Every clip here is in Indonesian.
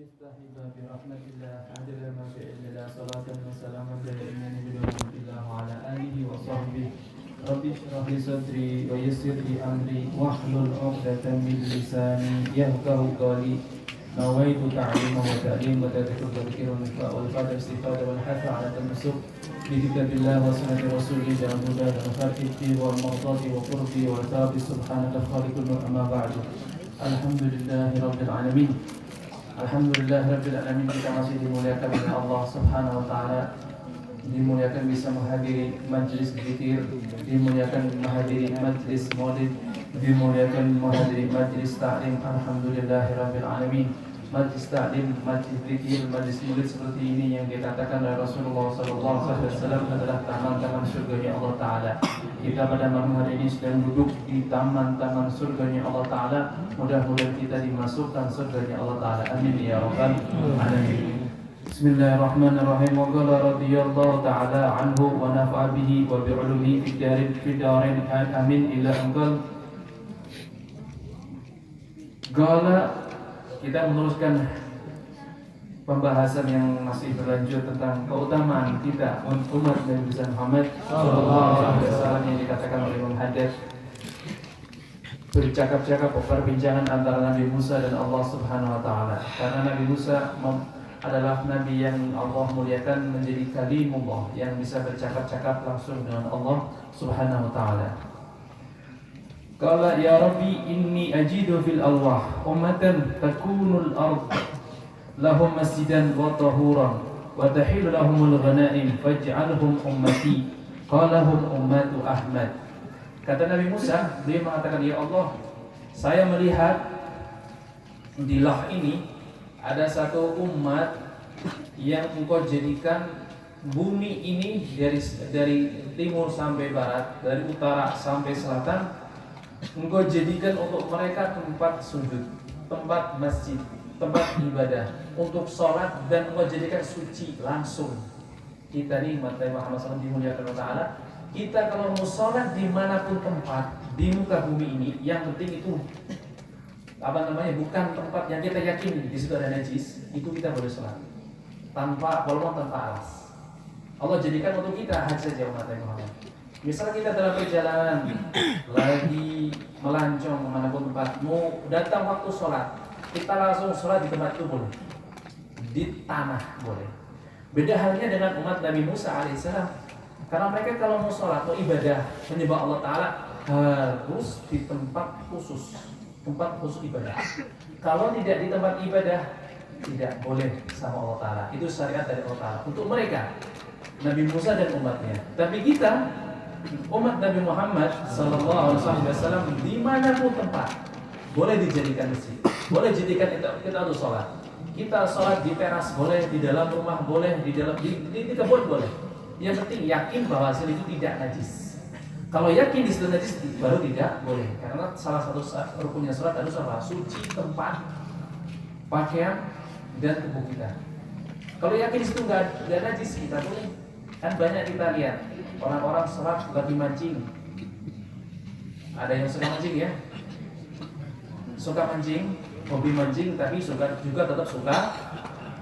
Istahi bi rahmatillah adil ma fi illallah salatan wa salaman ala nabiyyina Muhammad wa ala alihi wa sahbihi rabbi shrah li sadri wa yassir li amri wahlul 'uqdatam min lisani yafqahu qawli nawaitu ta'lima wa ta'lim wa tadhkirun wal qadar istifada wal hafa ala tamassuk bi kitabillah wa sunnati rasulih dalam huda dan khatifti wal mawdati wa qurbi wa tabi subhanaka khaliqul nur amma ba'du. Alhamdulillahi rabbil alamin. Alhamdulillah Rabbil Alamin, kita masih dimuliakan oleh Allah Subhanahu Wa Taala, dimuliakan bisa menghadiri majlis zikir, dimuliakan menghadiri majlis maulid, dimuliakan menghadiri majlis ta'lim. Alhamdulillah Rabbil Alamin. Majlis ta'lim, majlis zikir, majlis maulid seperti ini yang dikatakan oleh Rasulullah SAW adalah taman-taman surganya Allah Taala. Kita pada malam hari ini sedang duduk di taman-taman surganya Allah Ta'ala. Mudah-mudahan kita dimasukkan surganya Allah Ta'ala. Amin ya rabbal alamin. Bismillahirrahmanirrahim. Wa qala radhiyallahu ta'ala anhu wa nafa'a bihi wa bi'ulumihi fid darain amin ila anqal. Qala, kita meneruskan pembahasan yang masih berlanjut tentang keutamaan kita umat Nabi Muhammad SAW yang dikatakan oleh Imam Haddad, bercakap-cakap perbincangan antara Nabi Musa dan Allah Subhanahu Wa Taala. Karena Nabi Musa adalah Nabi yang Allah muliakan menjadi kalimullah yang bisa bercakap-cakap langsung dengan Allah Subhanahu Wa Taala. Qala ya Rabbi inni ajidu fil alwah ummatan takunul ard lahum masjidan wa tahuran wa tahilu lahumul ghanaim faj'alhum ummati qalahum ummatu Ahmad. Kata Nabi Musa, beliau mengatakan, ya Allah, saya melihat di lah ini ada satu umat yang engkau jadikan bumi ini dari timur sampai barat, dari utara sampai selatan, engkau jadikan untuk mereka tempat sujud, tempat masjid, tempat ibadah, untuk sholat, dan engkau jadikan suci langsung. Kita nih umat Muhammad SAW dimuliakan Allah Ta'ala. Kita kalau mau sholat dimanapun tempat di muka bumi ini, yang penting itu bukan tempat yang kita yakin di situ ada najis, itu kita boleh sholat tanpa walaupun tanpa alas. Allah jadikan untuk kita hanya saja umat Muhammad. Misalnya kita dalam perjalanan lagi melancong kemanapun tempat, mau datang waktu sholat, kita langsung sholat di tempat itu boleh, di tanah boleh. Beda halnya dengan umat Nabi Musa alaihissalam. Karena mereka kalau mau sholat, mau ibadah, menyembah Allah Ta'ala, harus di tempat khusus ibadah. Kalau tidak di tempat ibadah, tidak boleh sama Allah Ta'ala. Itu syariat dari Allah Ta'ala untuk mereka, Nabi Musa dan umatnya. Tapi kita, umat Nabi Muhammad SAW, dimanapun tempat boleh dijadikan masjid, boleh dijadikan kita untuk sholat. Kita sholat di teras boleh, di dalam rumah boleh, di kebun boleh. Yang penting yakin bahwa hasil itu tidak najis. Kalau yakin di situ najis baru tidak boleh. Karena salah satu rukunnya sholat harus apa? Suci tempat, pakaian, dan tubuh kita. Kalau yakin di situ nggak najis, kita boleh. Kan banyak kita lihat orang-orang sholat lagi mancing. Ada yang suka mancing ya, suka mancing, hobi mancing, tapi juga tetap suka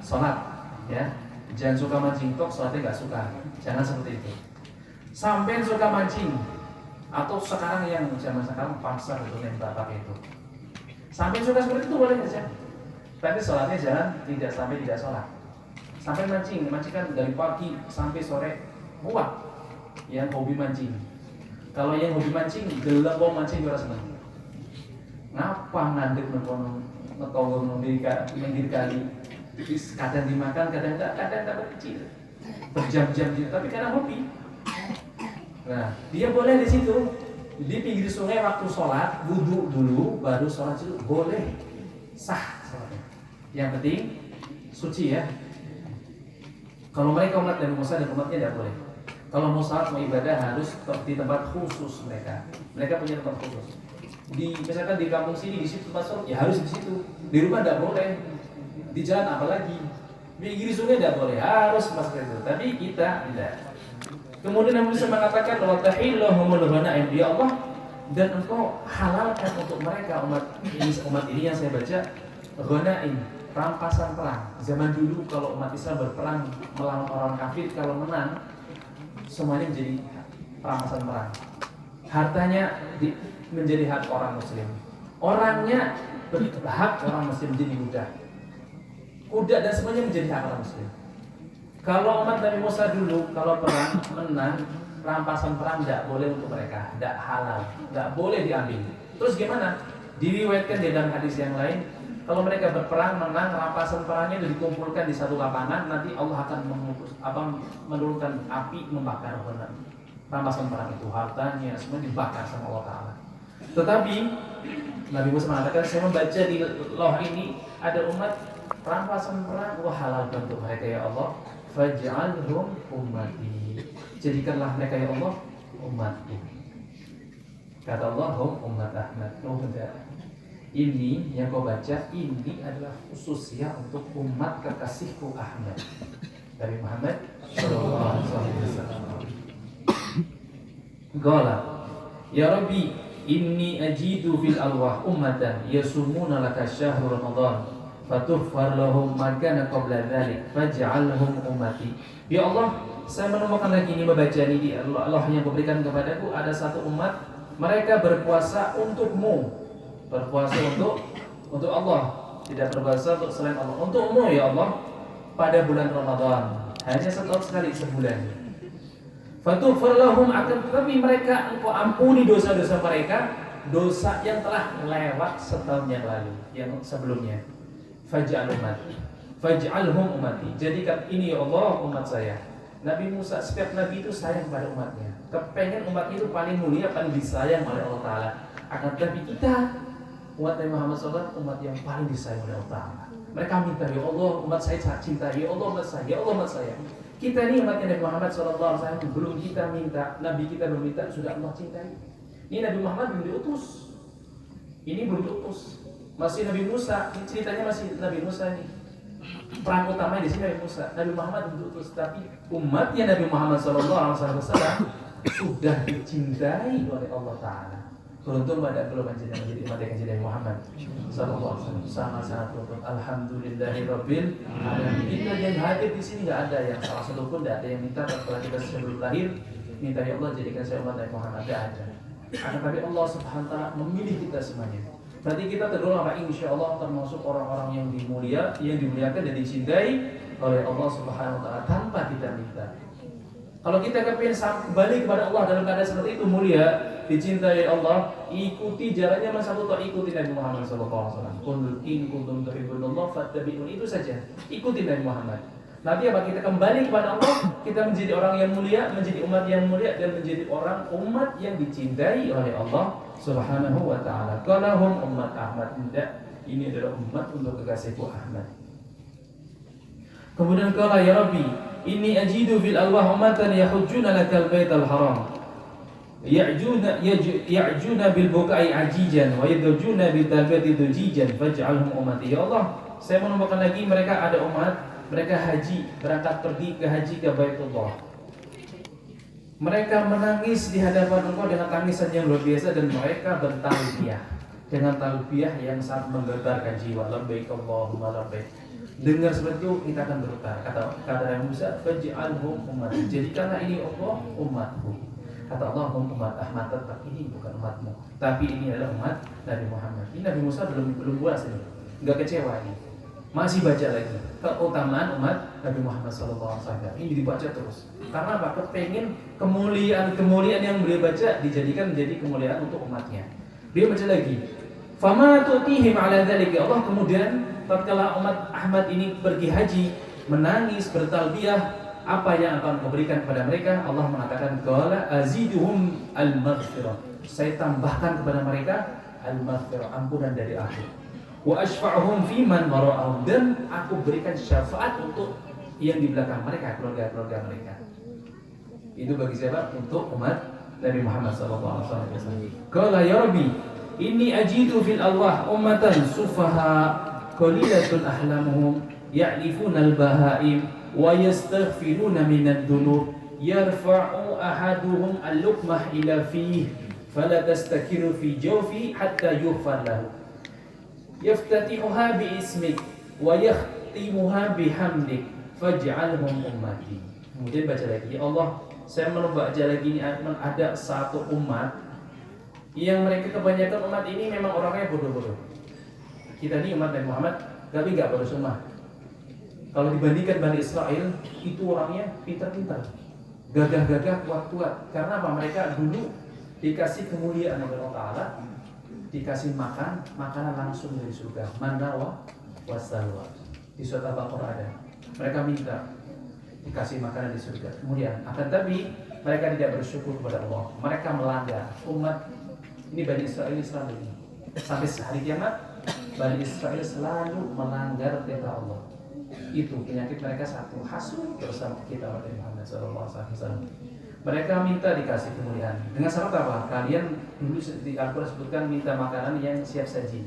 sholat, ya. Jangan suka mancing tok, sholatnya nggak suka. Jangan seperti itu. Sampai suka mancing, atau sekarang yang zaman sekarang pasar itu nembak pakai itu. Sampai suka seperti itu boleh saja. Tapi sholatnya jangan tidak sampai tidak sholat. Sampai mancing kan dari pagi sampai sore muak. Yang hobi mancing. Kalau yang hobi mancing, gelap mancing berasa senang. Ngapa ngadeg ngetonggung pinggir kali. Kadang dimakan, kadang tak kecil, berjam-jam gitu, tapi karena hobi. Nah, dia boleh di situ, di pinggir sungai waktu sholat, wudhu dulu, baru sholat itu boleh, sah sholatnya. Yang penting suci ya. Kalau mereka umat dari Musa dan umatnya tidak boleh. Kalau mau sholat, mau ibadah harus di tempat khusus mereka. Mereka punya tempat khusus. Misalkan di kampung sini, di situ tempat sholat, ya harus di situ. Di rumah tidak boleh. Di jalan apalagi, pinggir sungai tidak boleh, harus masuk itu. Tapi kita tidak. Kemudian Nabi Musa mengatakan, wa tahillahumul ghanaim, ya Allah, dan engkau halalkan untuk mereka umat ini yang saya baca, ghanaim, rampasan perang. Zaman dulu kalau umat Islam berperang melawan orang kafir, kalau menang semuanya menjadi rampasan perang. Hartanya menjadi hak orang muslim. Orangnya berhak orang muslim menjadi budak. Kuda dan semuanya menjadi hak orang muslim. Kalau umat Nabi Musa dulu kalau perang menang, rampasan perang tidak boleh untuk mereka, tidak halal, tidak boleh diambil. Terus gimana? Diriwayatkan di dalam hadis yang lain, kalau mereka berperang menang, rampasan perangnya dikumpulkan di satu lapangan, nanti Allah akan menurunkan api membakar rampasan perang itu, hartanya semua dibakar sama Allah Taala. Tetapi Nabi Musa mengatakan, saya membaca di loh ini ada umat rampasan perang, wah halal untuk mereka ya Allah. Faj'alhum ummati, jadikanlah mereka ya Allah umatku. Kata Allah, hum ummat Ahmad. Oh enggak, ini yang kau baca ini adalah khusus ya untuk umat kekasihku Ahmad, dari Muhammad sallallahu alaihi wasallam. Qala ya Rabbi inni ajidu fil alwah ummatan yasumuna laka syahrul ramadan fatughfar lahum ma kana qabla dzalik faj'alhum ummati. Ya Allah, saya menemukan lagi ini, membaca ini di Allah yang memberikan kepadaku ada satu umat, mereka berpuasa untukmu, berpuasa untuk Allah, tidak berpuasa untuk selain Allah, untukmu ya Allah pada bulan Ramadan, hanya setahun sekali sebulan. Fatughfar lahum, akan tetapi mereka engkau ampuni dosa-dosa mereka, dosa yang telah lewat setahun yang lalu, yang sebelumnya. Faj'alhum ummati, jadikan ini ya Allah umat saya. Nabi Musa, setiap nabi itu sayang pada umatnya, kepengen umat itu paling mulia, paling disayang oleh Allah Ta'ala. Akan tetapi kita umat Nabi Muhammad SAW, umat yang paling disayang oleh Allah Ta'ala. Mereka minta, ya Allah umat saya cinta, ya Allah umat saya, ya Allah umat saya. Kita ini umatnya Nabi Muhammad SAW, belum kita minta, Nabi kita belum minta, sudah Allah cintai. Ini Nabi Muhammad belum diutus, ini belum diutus, masih Nabi Musa, ini ceritanya masih Nabi Musa ini. Perang utamanya di sini Nabi Musa, Nabi Muhammad belum diutus, tapi umatnya Nabi Muhammad SAW sudah dicintai oleh Allah Taala. Beruntung pada belum menjadi umat yang Nabi Muhammad SAW, sangat beruntung. Alhamdulillahirabbil alamin. Kita yang hadir di sini nggak ada yang salah satu pun tidak ada yang minta setelah kita sebelum lahir minta ya Allah jadikan saya umat Nabi Muhammad, tidak ada. Akan tapi Allah Subhanahu Wa Taala memilih kita semuanya. Berarti kita tergolong insya Allah termasuk orang-orang yang dimuliakan dan dicintai oleh Allah Subhanahu Wa Taala tanpa kita minta. Kalau kita kepingin kembali kepada Allah dalam keadaan seperti itu, mulia, dicintai Allah, ikuti jalannya satu, ikuti Nabi Muhammad SAW. Qul in kuntum tuhibbunallah fattabi'un, itu saja, ikuti Nabi Muhammad. Nanti apa, kita kembali kepada Allah, kita menjadi orang yang mulia, menjadi umat yang mulia, dan menjadi umat yang dicintai oleh Allah Subhanahu Wa Taala. Qalahum ummat Ahmad, tidak, ini adalah umat untuk kekasihku Ahmad. Kemudian qala ya Rabbi inni ajidu fil alwah ummatan yahujjuna lakal baital haram ya'juna bil bukai ajijan wa yadjuna bil talbati dujijan faj'alhum ummati. Ya Allah, saya menemukan lagi mereka ada umat, mereka haji, berangkat pergi ke haji ke Baitullah. Mereka menangis di hadapan Engkau dengan tangisan yang luar biasa, dan mereka bertalbiyah dengan talbiyah yang sangat menggetarkan jiwa. Labbaik Allahumma labbaik. Dengar seperti itu kita akan bergetar. Kata Nabi Musa, faj'alhum ummati, jadikanlah ini Allah umatku. Kata Allah, umat Ahmad, tetap ini bukan umatmu, tapi ini adalah umat Nabi Muhammad. Ini Nabi Musa belum puas ini, nggak kecewa ini, masih baca lagi keutamaan umat Nabi Muhammad SAW. Ini dibaca terus. Karena apa? Kepengen kemuliaan yang beliau baca dijadikan menjadi kemuliaan untuk umatnya. Dia baca lagi. Fama tu'tihim ala dzalika. Allah kemudian tatkala umat Ahmad ini pergi haji, menangis, bertalbiyah, apa yang akan memberikan kepada mereka? Allah mengatakan, qala aziduhum al-maghfirah. Saya tambahkan kepada mereka al-maghfirah, ampunan dari aku. Wa asfa'uhum fi man wara'ahum, dan aku berikan syafaat untuk yang di belakang mereka, keluarga-keluarga mereka. Itu bagi siapa? Untuk umat Nabi Muhammad sallallahu alaihi wasallam. Qala ya Rabbi inni ajidu fil alwah ummatan sufaha qalilatun ahlamuhum ya'rifuna al-bahaim wa yastaghfiruna minad dunub yarfa'u ahaduhum al-luqmah ila fihi fala tastakiru fi jawfi hatta yughfar lahu. yaftatihuha bi ismik wa yakhtimuha bihamdik faj'alhum ummati. Kemudian baca lagi, ya Allah, saya baca lagi ini ada satu umat yang mereka kebanyakan umat ini memang orangnya bodoh-bodoh. Kita ini umat Nabi Muhammad tapi gak bodoh semua. Kalau dibandingkan Bani Israel, itu orangnya pintar-pintar, gagah-gagah, kuat-kuat. Karena apa? Mereka dulu dikasih kemuliaan oleh Allah Ta'ala, dikasih makanan langsung dari surga, manna wa salwa. Di surat Al-Baqarah ada. Mereka minta dikasih makanan di surga, kemuliaan. Akan tapi mereka tidak bersyukur kepada Allah. Mereka melanggar. Umat ini Bani Israel ini selalu ini. Sampai hari kiamat, Bani Israel selalu melanggar perintah Allah. Itu penyakit mereka satu, hasut bersama kita Nabi Muhammad SAW. Mereka minta dikasih kemuliaan dengan syarat apa? Kalian dulu di Al-Quran sebutkan minta makanan yang siap saji.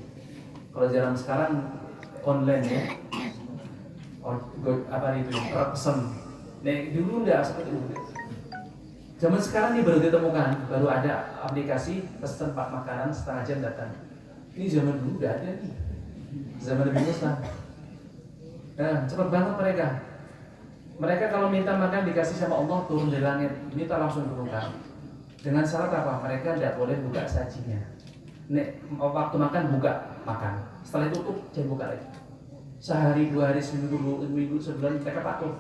Kalau zaman sekarang online ya, apa itu? Pesan. Nah dulu enggak seperti itu. Zaman sekarang ini baru ditemukan, baru ada aplikasi pesan pak makanan setengah jam datang. Ini zaman dulu udah ada nih, zaman Nabi Musa. Nah, cepat banget mereka. Mereka kalau minta makan dikasih sama Allah turun dari langit, minta langsung turunkan. Dengan syarat apa? Mereka tidak boleh buka sajinya. Nek waktu makan buka makan. Setelah itu tutup jangan buka lagi. Sehari, 2 hari, seminggu, sebulan mereka patuh.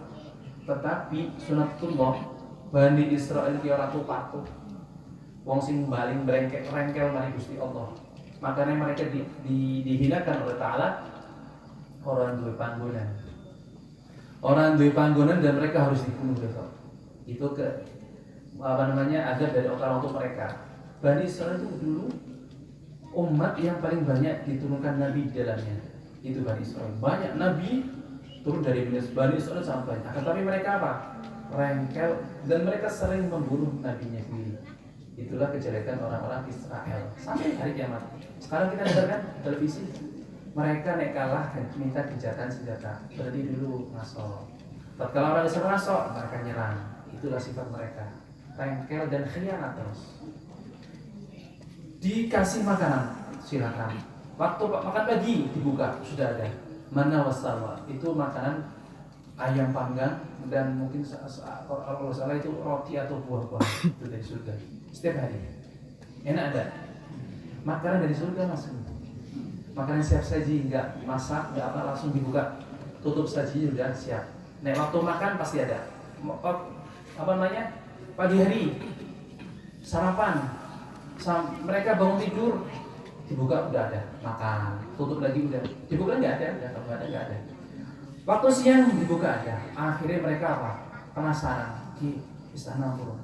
Tetapi sunatullah Bani Israel ki ora patuh. Wong sing baling rengkel mari Gusti Allah. Makanya mereka dihinakan oleh Ta'ala. Orang duwe panggonan dan mereka harus dibunuh besok. Itu agar dari orang untuk mereka. Bani Israel itu dulu umat yang paling banyak diturunkan nabi di dalamnya. Itu Bani Israel. Banyak nabi turun dari Bani Israel sampai. Akan tapi mereka apa? Rengkel dan mereka sering membunuh nabinya sendiri. Itulah kejelekan orang-orang Israel sampai hari kiamat. Sekarang kita dengarkan televisi. Mereka nek kalah minta gencatan senjata. Berarti dulu ngasok. Tatkala orang Islam ngasok, mereka nyerang. Itulah sifat mereka. Rengkel dan khianat terus. Dikasih makanan, silakan. Waktu makan pagi dibuka, sudah ada. Manna wa salwa. Itu makanan ayam panggang dan mungkin kalau salah itu roti atau buah-buahan itu dari surga. Setiap hari. Enak ada. Makanan dari surga masuk. Makanan siap saji, enggak masak, enggak apa, langsung dibuka, tutup saji sudah siap. Nah waktu makan pasti ada. Apa namanya? Pagi hari sarapan, mereka bangun tidur dibuka udah ada makan, tutup lagi udah dibuka nggak ada. Waktu siang dibuka ada. Akhirnya mereka apa? Penasaran di istana turun.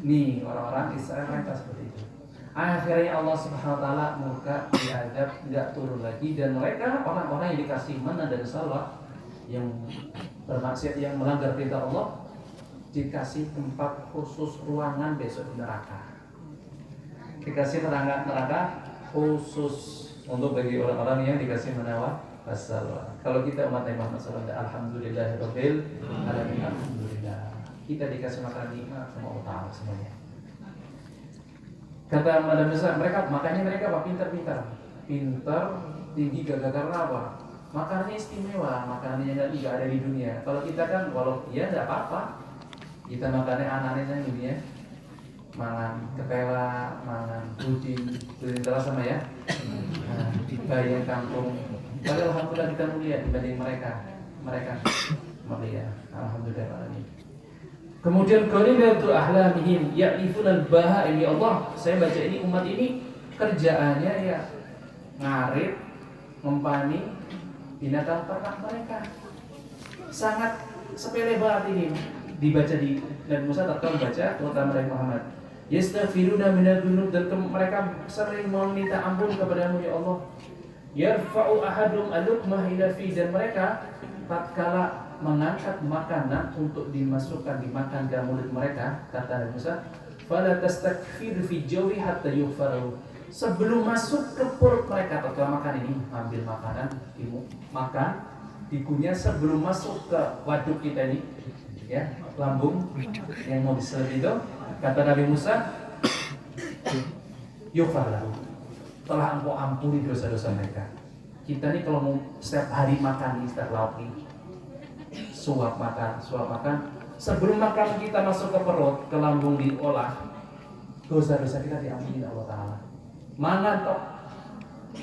Nih orang-orang Israel mereka seperti itu. Akhirnya Allah Subhanahu wa taala murka, diadab, tidak turun lagi dan mereka orang-orang yang dikasih manna dan salwa yang bermaksiat yang melanggar perintah Allah dikasih tempat khusus ruangan besok di neraka. Dikasih neraka khusus untuk bagi orang-orang yang dikasih manna wa salwa. Kalau kita umat Nabi Muhammad sallallahu alhamdulillahirabbil alamin, alhamdulillah. Kita dikasih makanan nikmat sama Allah Ta'ala semuanya. Kata Madam Nisa, makanya mereka apa? Pintar, tinggi gagah karena apa? Makanannya istimewa, makanannya nggak ada di dunia. Kalau kita kan, walau ya nggak apa-apa, kita makannya aneh-aneh ini ya, mangan ketela, mangan puding terasa sama ya, bayam kampung. Tapi alhamdulillah kita mulia dibanding mereka mulia. Alhamdulillah ini. Kemudian qalilatu ahlamihim ya'rifuna al-bahaim. Ya Allah, saya baca ini umat ini kerjaannya ya ngarit, ngempani binatang ternak mereka. Sangat sepele banget ini dibaca di dan Musa tatkala baca terutama dari Muhammad. Yastaghfiruna minadz dzunub dan mereka sering meminta ampun kepadamu ya Allah. Yarfa'u ahadum al-luqmah ila fi dan mereka tatkala mengangkat makanan untuk dimasukkan dimakan ke mulut mereka, kata Nabi Musa, fala tastakfiru fi jawi hatta yughfaru. Sebelum masuk ke perut mereka tatkala makan ini, ambil makanan, makan, dikunyah sebelum masuk ke waduk kita ini, ya, lambung yang mau diserap itu, kata Nabi Musa, yughfaru. Telah engkau ampuni dosa-dosa mereka. Kita nih kalau mau setiap hari makan nih, setiap lauk nih, suap makan. Sebelum makan kita masuk ke perut, ke lambung diolah, dosa-dosa kita diampuni Allah Ta'ala. Mangan toh,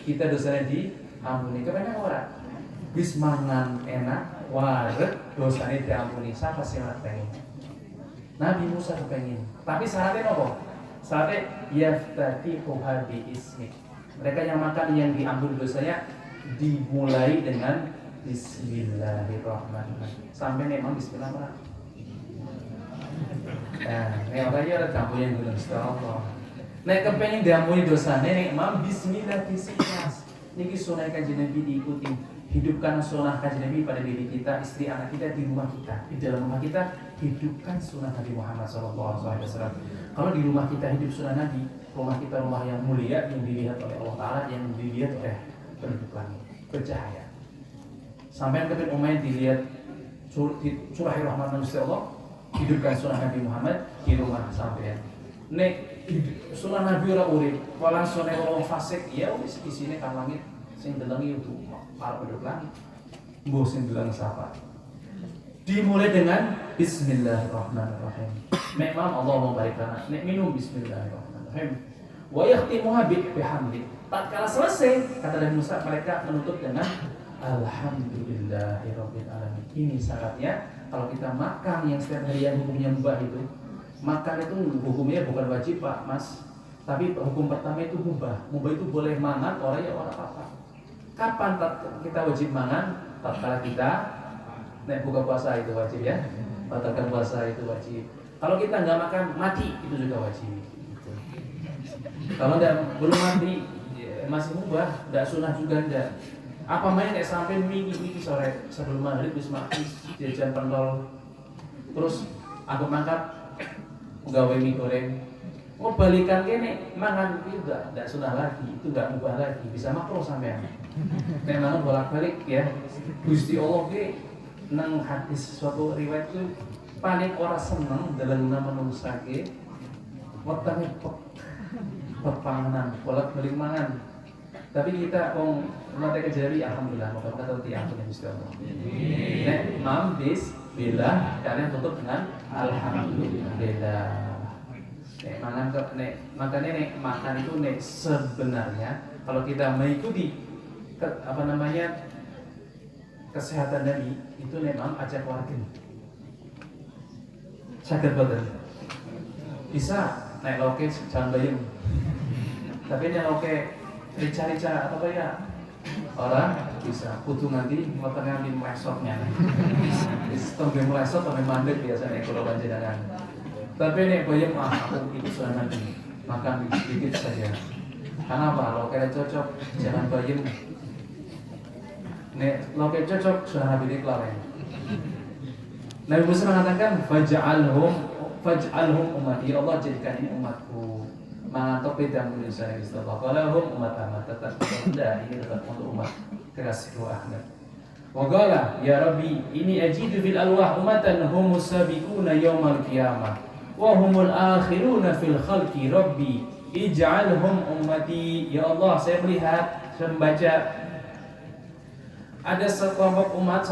kita dosanya diampuni. Kepengen orang, bis mangan enak, waret, dosanya diampuni. Siapa sih yang pengen? Nabi Musa kepengen. Tapi syaratnya apa? Syaratnya yaftatihuha bi ismik. Mereka yang makan yang diampuni dosanya dimulai dengan Bismillahirrahmanirrahim. Sampai memang Bismillahirrahmanirrahim. Nah, ini orangnya ada campur yang dulu Allah. Nek kepengen diampuni dosanya, nek mam Bismillah disikas. Niki sunah kanjeng Nabi diikuti. Hidupkan sunnah kanjeng Nabi pada diri kita, istri anak kita, di rumah kita, di dalam rumah kita. Hidupkan sunnah Nabi Muhammad SAW. Kalau di rumah kita hidup sunnah Nabi, rumah kita rumah yang mulia, yang dilihat oleh Allah Ta'ala, yang dilihat oleh penduduk langit, bercahaya. Sampai ketika umatnya dilihat surah Rahman Gusti Allah, hidupkan sunnah Nabi Muhammad di rumah sampean. Nek sunnah Nabi ora urip, walang sunnah orang fasik, ya wis isine kan langit sing delengi itu para penduduk langit. Mbok sing delengi sapa? Dimulai dengan Bismillahirrahmanirrahim. Memang Allah memberikan nek minum Bismillahirrahmanirrahim. Wa yakhtimuha bihamdi. Tatkala selesai, kata Nabi Musa, mereka menutup dengan Alhamdulillahirabbil alamin. Ini syaratnya kalau kita makan yang setiap hari yang hukumnya mubah itu. Makan itu hukumnya bukan wajib Pak Mas, tapi hukum pertama itu mubah. Mubah itu boleh mangan orang ya orang apa. Kapan kita wajib mangan? Tatkala kita nek buka puasa itu wajib ya. Batalkan puasa itu wajib. Kalau kita nggak makan mati itu juga wajib. Kalau belum mati masih mubah, tidak sunnah juga tidak. Apa main kayak sampai miki sore sebelum maghrib bis jajan pentol, terus aku mangkat gawe mie goreng, mau balikan kene mangan itu tidak sunnah lagi, itu tidak mubah lagi, bisa makruh sampean. Memang bolak-balik ya. Gusti Allah ke nang hadis suatu riwayat itu paling orang seneng dalam nama menusake wetenge pepanganan bolak-balik mangan. Tapi kita mati kejari alhamdulillah, moga-moga tahu diampuni Gusti Allah. Nek mam bismillah, kalian tutup dengan alhamdulillah. Makanya makan itu sebenarnya kalau kita mengikuti kesehatan Nabi itu memang ajak warga. Sakit badan. Bisa naik loke jangan bayang. Tapi nek loke rica-rica apa ya orang bisa kudu nanti motornya di melesotnya sampai melesot sampai mandek biasanya kalau panjenengan. Tapi nek bayam aku itu sudah nanti makan sedikit saja. Karena apa? Kalau kayak cocok jangan bayam. Nek lo kayak cocok sudah nabi diklarin. Nabi Musa mengatakan faj'alhum ummati, Allah jadikan ini umatku. Mangatok beda Indonesia yang istilah. Kalau umat Ahmad tetap tidak, ini tetap untuk umat kekasihku Ahmad. Waqala ya Rabbi ini ajidu fil alwah umatan humus sabiquna yaumal qiyamah wa humul akhiruna fil khalqi Rabbi ij'alhum ummati. Ya Allah, saya melihat, saya membaca ada satu umat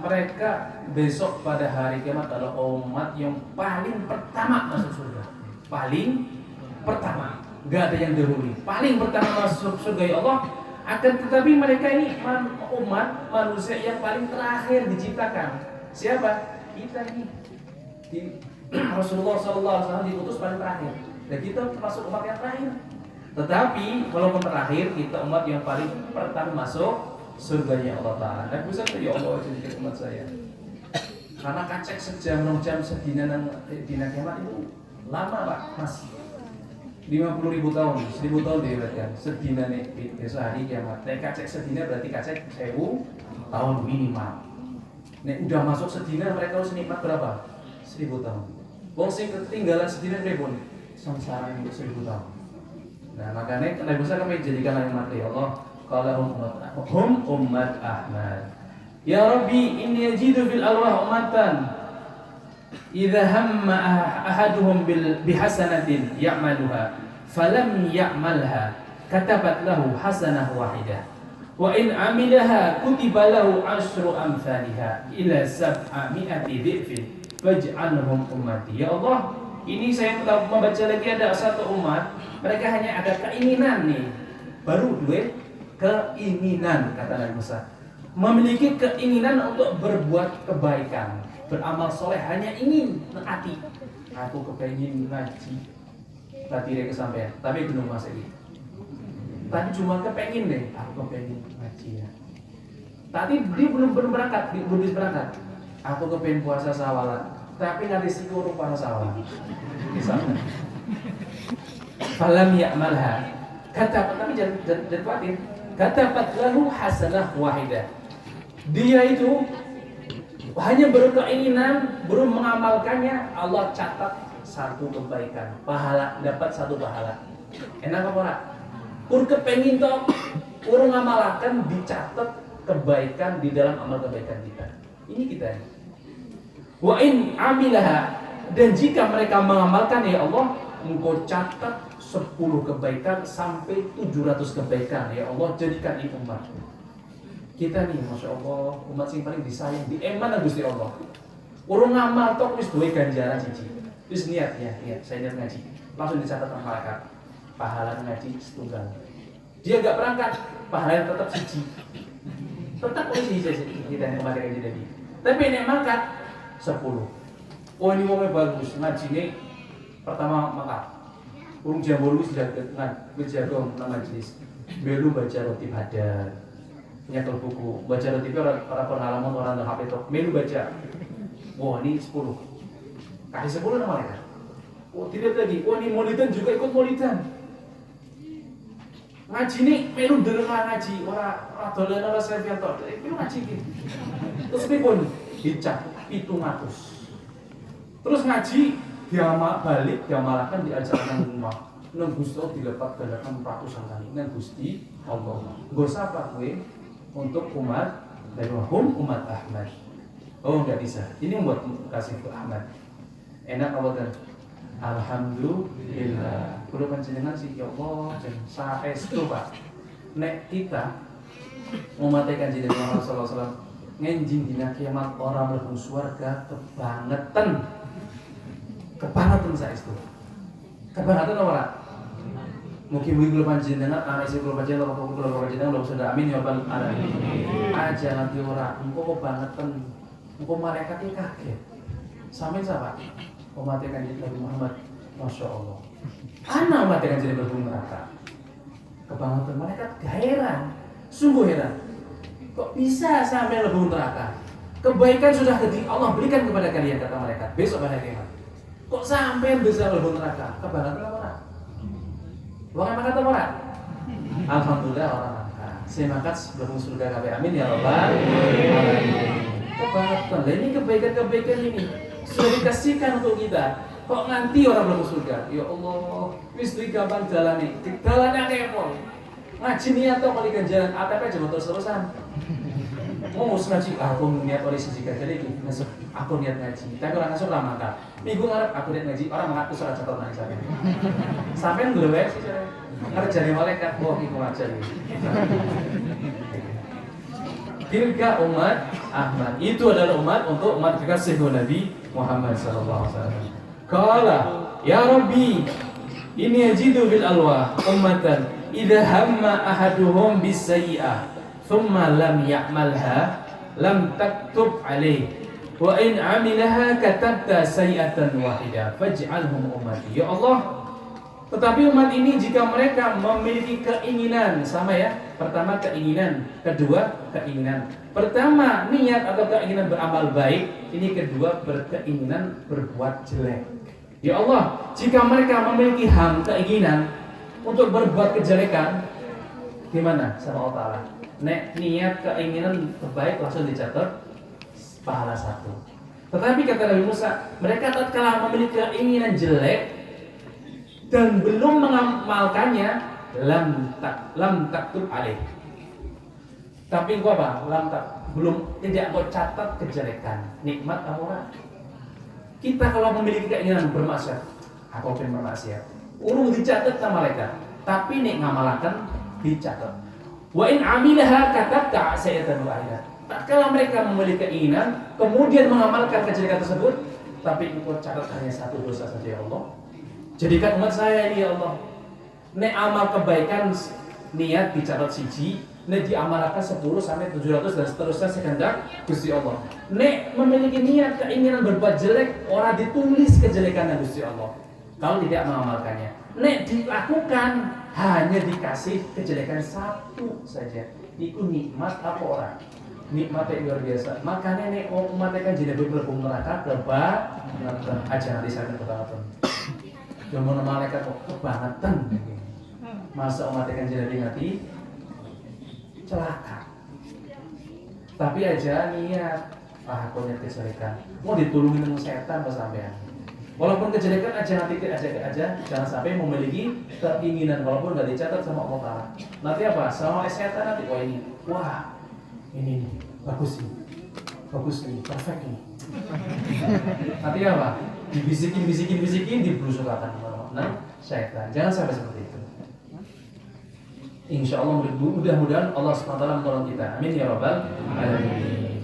mereka besok pada hari kiamat adalah umat yang paling pertama masuk surga. Paling pertama, nggak ada yang dahulu. Paling pertama masuk surga ya Allah. Akan tetapi mereka ini umat manusia yang paling terakhir diciptakan. Siapa? Kita ini. Rasulullah SAW diutus paling terakhir. Dan kita termasuk umat yang terakhir. Tetapi walaupun terakhir, kita umat yang paling pertama masuk surganya Allah Ta'ala. Dan bisa tuh ya Allah jadikan umat saya. Karena kacek sejam, 6 jam sedina kiamat itu lama Pak Mas. 50.000 tahun, 1.000 tahun diriwayatkan. Sedina nih sehari kiamat. Nek kacek sedina berarti kacek 1000 tahun minimal. Nek udah masuk sedina mereka harus nikmat berapa? 1000 tahun. Wong sing ketinggalan sedina pripun? Sengsara untuk 1000 tahun. Nah, makanya Nabi Musa kami jadikan umat ya Allah. Qala hum ummat Ahmad. Ya Rabbi inni ajidu fil alwah ummatan idza hamma ahaduhum bihasanatin ya'maluha falam ya'malha katabat lahu hasanah wahidah Wa in amilaha kutiba lahu asyru amsalha ila sab'ami'ati dhifin faj'alhum ummati. Ya Allah, ini saya telah membaca lagi ada satu umat, mereka hanya ada keinginan nih. Baru dua keinginan, kata Nabi Musa. Memiliki keinginan untuk berbuat kebaikan, beramal soleh, hanya ingin hati. Aku kepengen ngaji, latih kesampaian, tapi belum masa ini. Tadi cuma kepengen deh, aku kepengen ngaji ya. Tadi dia belum berangkat, belum bisa berangkat. Aku kepengen puasa sawalan, tapi nggak disitu urung puasa sawalan. Misalnya, falam ya'malha. Kata, tapi jangan khawatir. Kata lahu hasanah wahidah. Dia itu hanya berkeinginan, belum mengamalkannya, Allah catat satu kebaikan, pahala, dapat satu pahala. Enak apa ora? Pur kepengin toh, pur ngamalkan, dicatat kebaikan di dalam amal kebaikan kita. Ini kita. Wa in amilaha, dan jika mereka mengamalkan, ya Allah, Engkau catat 10 kebaikan sampai 700 kebaikan. Ya Allah, jadikan ini umat. Kita nih, Masya Allah, umat yang paling disayang, di eman Gusti Allah. Urung ngamal toh wis duwe ganjaran siji. Wis niat ya, saya niat ngaji. Langsung dicatat sama malaikat. Pahala ngaji setunggal. Dia gak berangkat, pahalanya tetap siji. Tetap siji kita yang kemarin ngaji tadi. Tapi ini mangkat 10. Oh ini wongnya bagus, ngaji ini pertama mangkat. Urung jam 8 sudah berjaga nama majelis. Belum baca roti padat. Nyekel buku, baca roti orang pengalaman orang yang HP itu. Melu baca. Wah ini 10. Kasih 10 nama mereka. Oh tidak lagi. Oh ini maulidan juga ikut maulidan. Ngaji nih, melu dengar ngaji. Orang dolan orang serviator. Melu ngaji gitu. Terus pun dicap 700. Terus ngaji balik diamalkan diajarkan rumah. Nang Gusti Allah dilepat galakan ratusan kali. Nang Gusti Allah. Nggo sapa kowe untuk umat dari umat Ahmad. Oh enggak bisa. Ini buat kasih ke Ahmad. Enak apa kan? Alhamdulillah. Kulo panjenengan sih ya Allah dan saestu Pak. Nek kita umat Kanjeng Nabi sallallahu alaihi wasallam ngenjing dina kiamat orang mlebu swarga kebangetan. Kebangetan saestu. Kebangetan ora? Mungkin kulo panjenengan anak isi kulo panjenengan kulo panjenengan lo sudah amin ya rabbal alamin. Aja nanti ora engko kebangetan. Engko malaikat kaget. Sampeyan siapa? Umat Kanjeng Nabi Muhammad. Masya Allah. Anak umat Kanjeng Nabi neraka. Kebangetan malaikat heran. Sungguh heran. Kok bisa sampai lebih neraka? Kebaikan sudah Allah berikan kepada kalian, kata malaikat. Besok pada kiamat. Kok sampai bisa lebih neraka? Kebangetan apa? Bukan kata orang. Alhamdulillah orang maka. Saya makat sebelum surga kabeh. Amin ya rabbal alamin. Kebangetan. Ini kebaikan-kebaikan ini sudah dikasihkan untuk kita. Kok nanti orang belum surga? Ya Allah, wis gampang jalani. Jalannya kepol. Ngaji niat to kali ganjaran ATP aja terus-terusan. Mau ngaji aku niat oleh siji ganjaran iki. Masuk aku niat ngaji. Tapi orang masuk lama kan. Minggu ngarep aku niat ngaji, orang mengaku salah catat nang sampean. Sampean glowek sih ngerjani malaikat wah iku aja iki. Tilka umat Ahmad. Itu adalah umat untuk umat kekasih Nabi Muhammad sallallahu alaihi wasallam. Qala ya Rabbi inni ajidu bil alwah ummatan idza hamma ahaduhum bis sayyi'ah thumma lam ya'malha lam taktub alaih wa in 'amilaha katabta sayyi'atan wahidah faj'alhum ummati. Ya Allah, tetapi umat ini jika mereka memiliki keinginan sama ya, pertama keinginan, kedua keinginan. Pertama niat atau keinginan beramal baik, ini kedua berkeinginan berbuat jelek. Ya Allah, jika mereka memiliki keinginan untuk berbuat kejelekan, gimana sama Allah Ta'ala? Nek niat keinginan terbaik langsung dicatat pahala 1. Tetapi kata Nabi Musa, mereka tatkala memiliki keinginan jelek dan belum mengamalkannya, lam taktub alaih. Tapi gua apa? Tidak gua catat kejelekan. Nikmat apa ora? Kita kalau memiliki keinginan bermaksiat, aku pengen bermaksiat, urung dicatat sama mereka. Tapi nek ngamalakan dicatat. Wa in amilaha katabta sayatan wahidah. Tatkala mereka memiliki keinginan kemudian mengamalkan kejelekan tersebut, tapi engkau catat hanya satu dosa saja ya Allah. Jadikan umat saya ini ya Allah. Nek amal kebaikan niat dicatat siji, nek diamalkan 10 sampai 700 dan seterusnya sekehendak Gusti Allah. Nek memiliki niat keinginan berbuat jelek, orang ditulis kejelekannya Gusti Allah. Kalau tidak mengamalkannya, nek dilakukan hanya dikasih kejelekan satu saja. Itu nikmat apa orang? Nikmat yang luar biasa. Makanya nek umat kan jadi berhubung neraka kebangetan aja nanti saya kebangetan. Jangan malaikat kok kebangetan. Masa umat kan jadi ngati celaka. Tapi aja niat aku niat kejelekan. Mau ditulungin dengan setan pas sampean. Walaupun kejelekan aja nanti aja jangan sampai memiliki keinginan walaupun nggak dicatat sama Allah Taala. Nanti apa? Sama setan nanti ini. Wah, ini nih, bagus nih, perfect nih. Nanti apa? Dibisikin, diblusukakan. Nah, setan. Jangan sampai seperti itu. Insya Allah mudah-mudahan Allah SWT menolong kita. Amin ya Rabbal Alamin.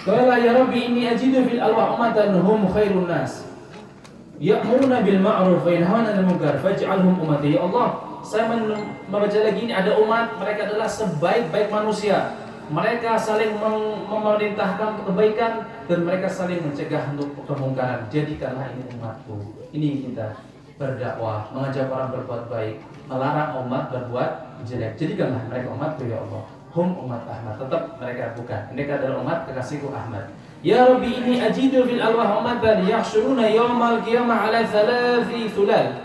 Qala ya Rabbi inni ajidu fil alwah ummatan hum khairun nas. Ya'muruna bil ma'ruf wa yanhauna 'anil munkar faj'alhum ummati. Ya Allah, saya membaca lagi ini ada umat mereka adalah sebaik-baik manusia. Mereka saling memerintahkan kebaikan dan mereka saling mencegah untuk kemungkaran. Jadikanlah ini umatku. Ini kita berdakwah, mengajak orang berbuat baik, melarang umat berbuat jelek. Jadikanlah mereka umatku ya Allah. Hum umat Ahmad. Tetap mereka bukan. Mereka adalah umat kekasihku Ahmad. Ya Rabbi inni ajidu fil alwah ummatan yahsyuruna yawmal qiyamah ala thalathi thulal.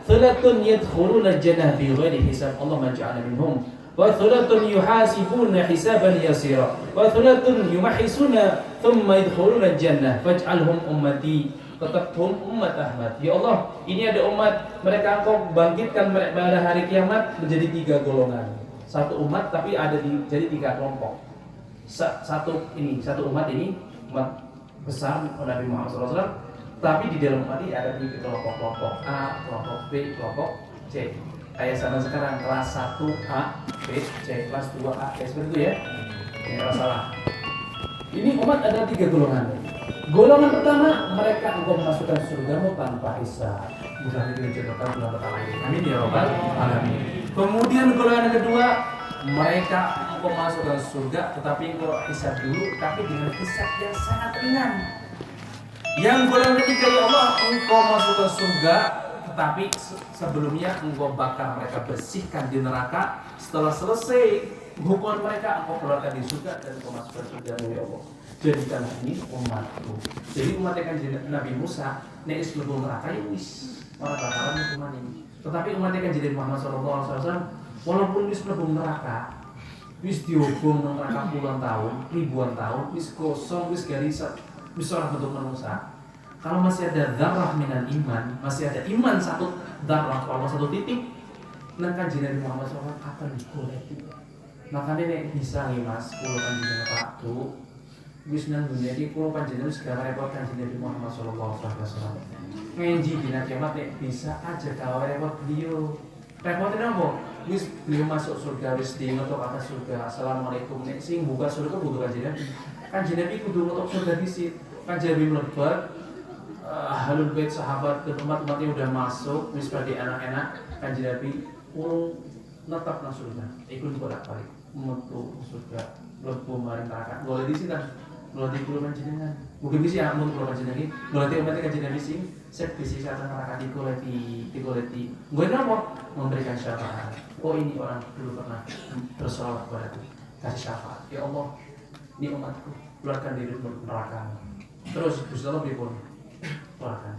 Thulatun yadkhuluna al-jannah bi ghairi hisab. Allahumma ij'alna minhum. Wa thulatun yuhasibuna hisaban yasira. Wa thulatun yumahhisuna thumma yadkhuluna al-jannah. Faj'alhum ummati. Tetap hum umat Ahmad. Ya Allah, ini ada umat mereka engkau bangkitkan pada hari kiamat menjadi 3 golongan. Satu umat tapi ada jadi 3 kelompok. Satu umat ini umat besar Nabi Muhammad SAW, tapi di dalam umat ini ada 3 kelompok A, kelompok B, kelompok C. Kayak zaman sekarang kelas 1 A, B, C, kelas 2 A, seperti itu ya. Tidak salah. Ini umat ada 3 golongan. Golongan pertama, mereka engkau memasukkan surgamu tanpa hisab. Mudah dijodohkan bulan pertama ini. Amin ya Rabbal Alamin. Kemudian golongan kedua, mereka engkau masukkan surga, tetapi engkau hisab dulu, tapi dengan hisab yang sangat ringan. Yang golongan ketiga, ya Allah, engkau masukkan surga, tetapi sebelumnya engkau bakar mereka, bersihkan di neraka. Setelah selesai hukuman mereka, engkau keluarkan di surga dan engkau masukkan surga ya Allah. Jadikanlah ini umatku. Jadi umat yang Nabi Musa, nek is mlebu neraka ya wis ora bakalan hukuman ini. Tetapi umat yang jadi Muhammad sallallahu alaihi wasallam, walaupun wis mlebu neraka, wis dihukum nang neraka puluhan tahun, ribuan tahun, wis kosong, wis garisat, wis ora bentuk manusia. Kalau masih ada dzarrah minan iman, masih ada iman satu dzarrah atau satu titik, nang kanjeng Nabi Muhammad sallallahu alaihi wasallam akan digoleki. Makanya nek bisa nih Mas, kula kanjeng Pak Tu wis nang dunia iki kula panjenengan segala repot kanjeng Nabi Muhammad sallallahu alaihi wasallam. Ngenji dina kiamat nek bisa aja kawe repot beliau. Repotnya apa? Wis beliau masuk surga wis di ngotok atas surga. Assalamualaikum. Nek sing buka surga kudu kanjeng Nabi. Kanjeng Nabi kudu ngotok surga disit. Kanjeng Nabi mlebu ahlul bait sahabat dan umat-umatnya udah masuk wis pada anak-anak. Kanjeng Nabi urung netep nang surga. Iku bolak-balik metu surga. Mlebu marang neraka. Boleh disit Melalui kulo panjenengan, mungkin bisa amun kulo panjenengan, melalui umat kanjeng Nabi sing set bisi satu neraka dikoleti, gue nopo memberikan syafaat. Oh ini orang dulu pernah bersolawat kepadaku, kasih syafaat. Ya Allah, ini umatku, keluarkan dari neraka. Terus Gusti Allah pripun? Keluarkan.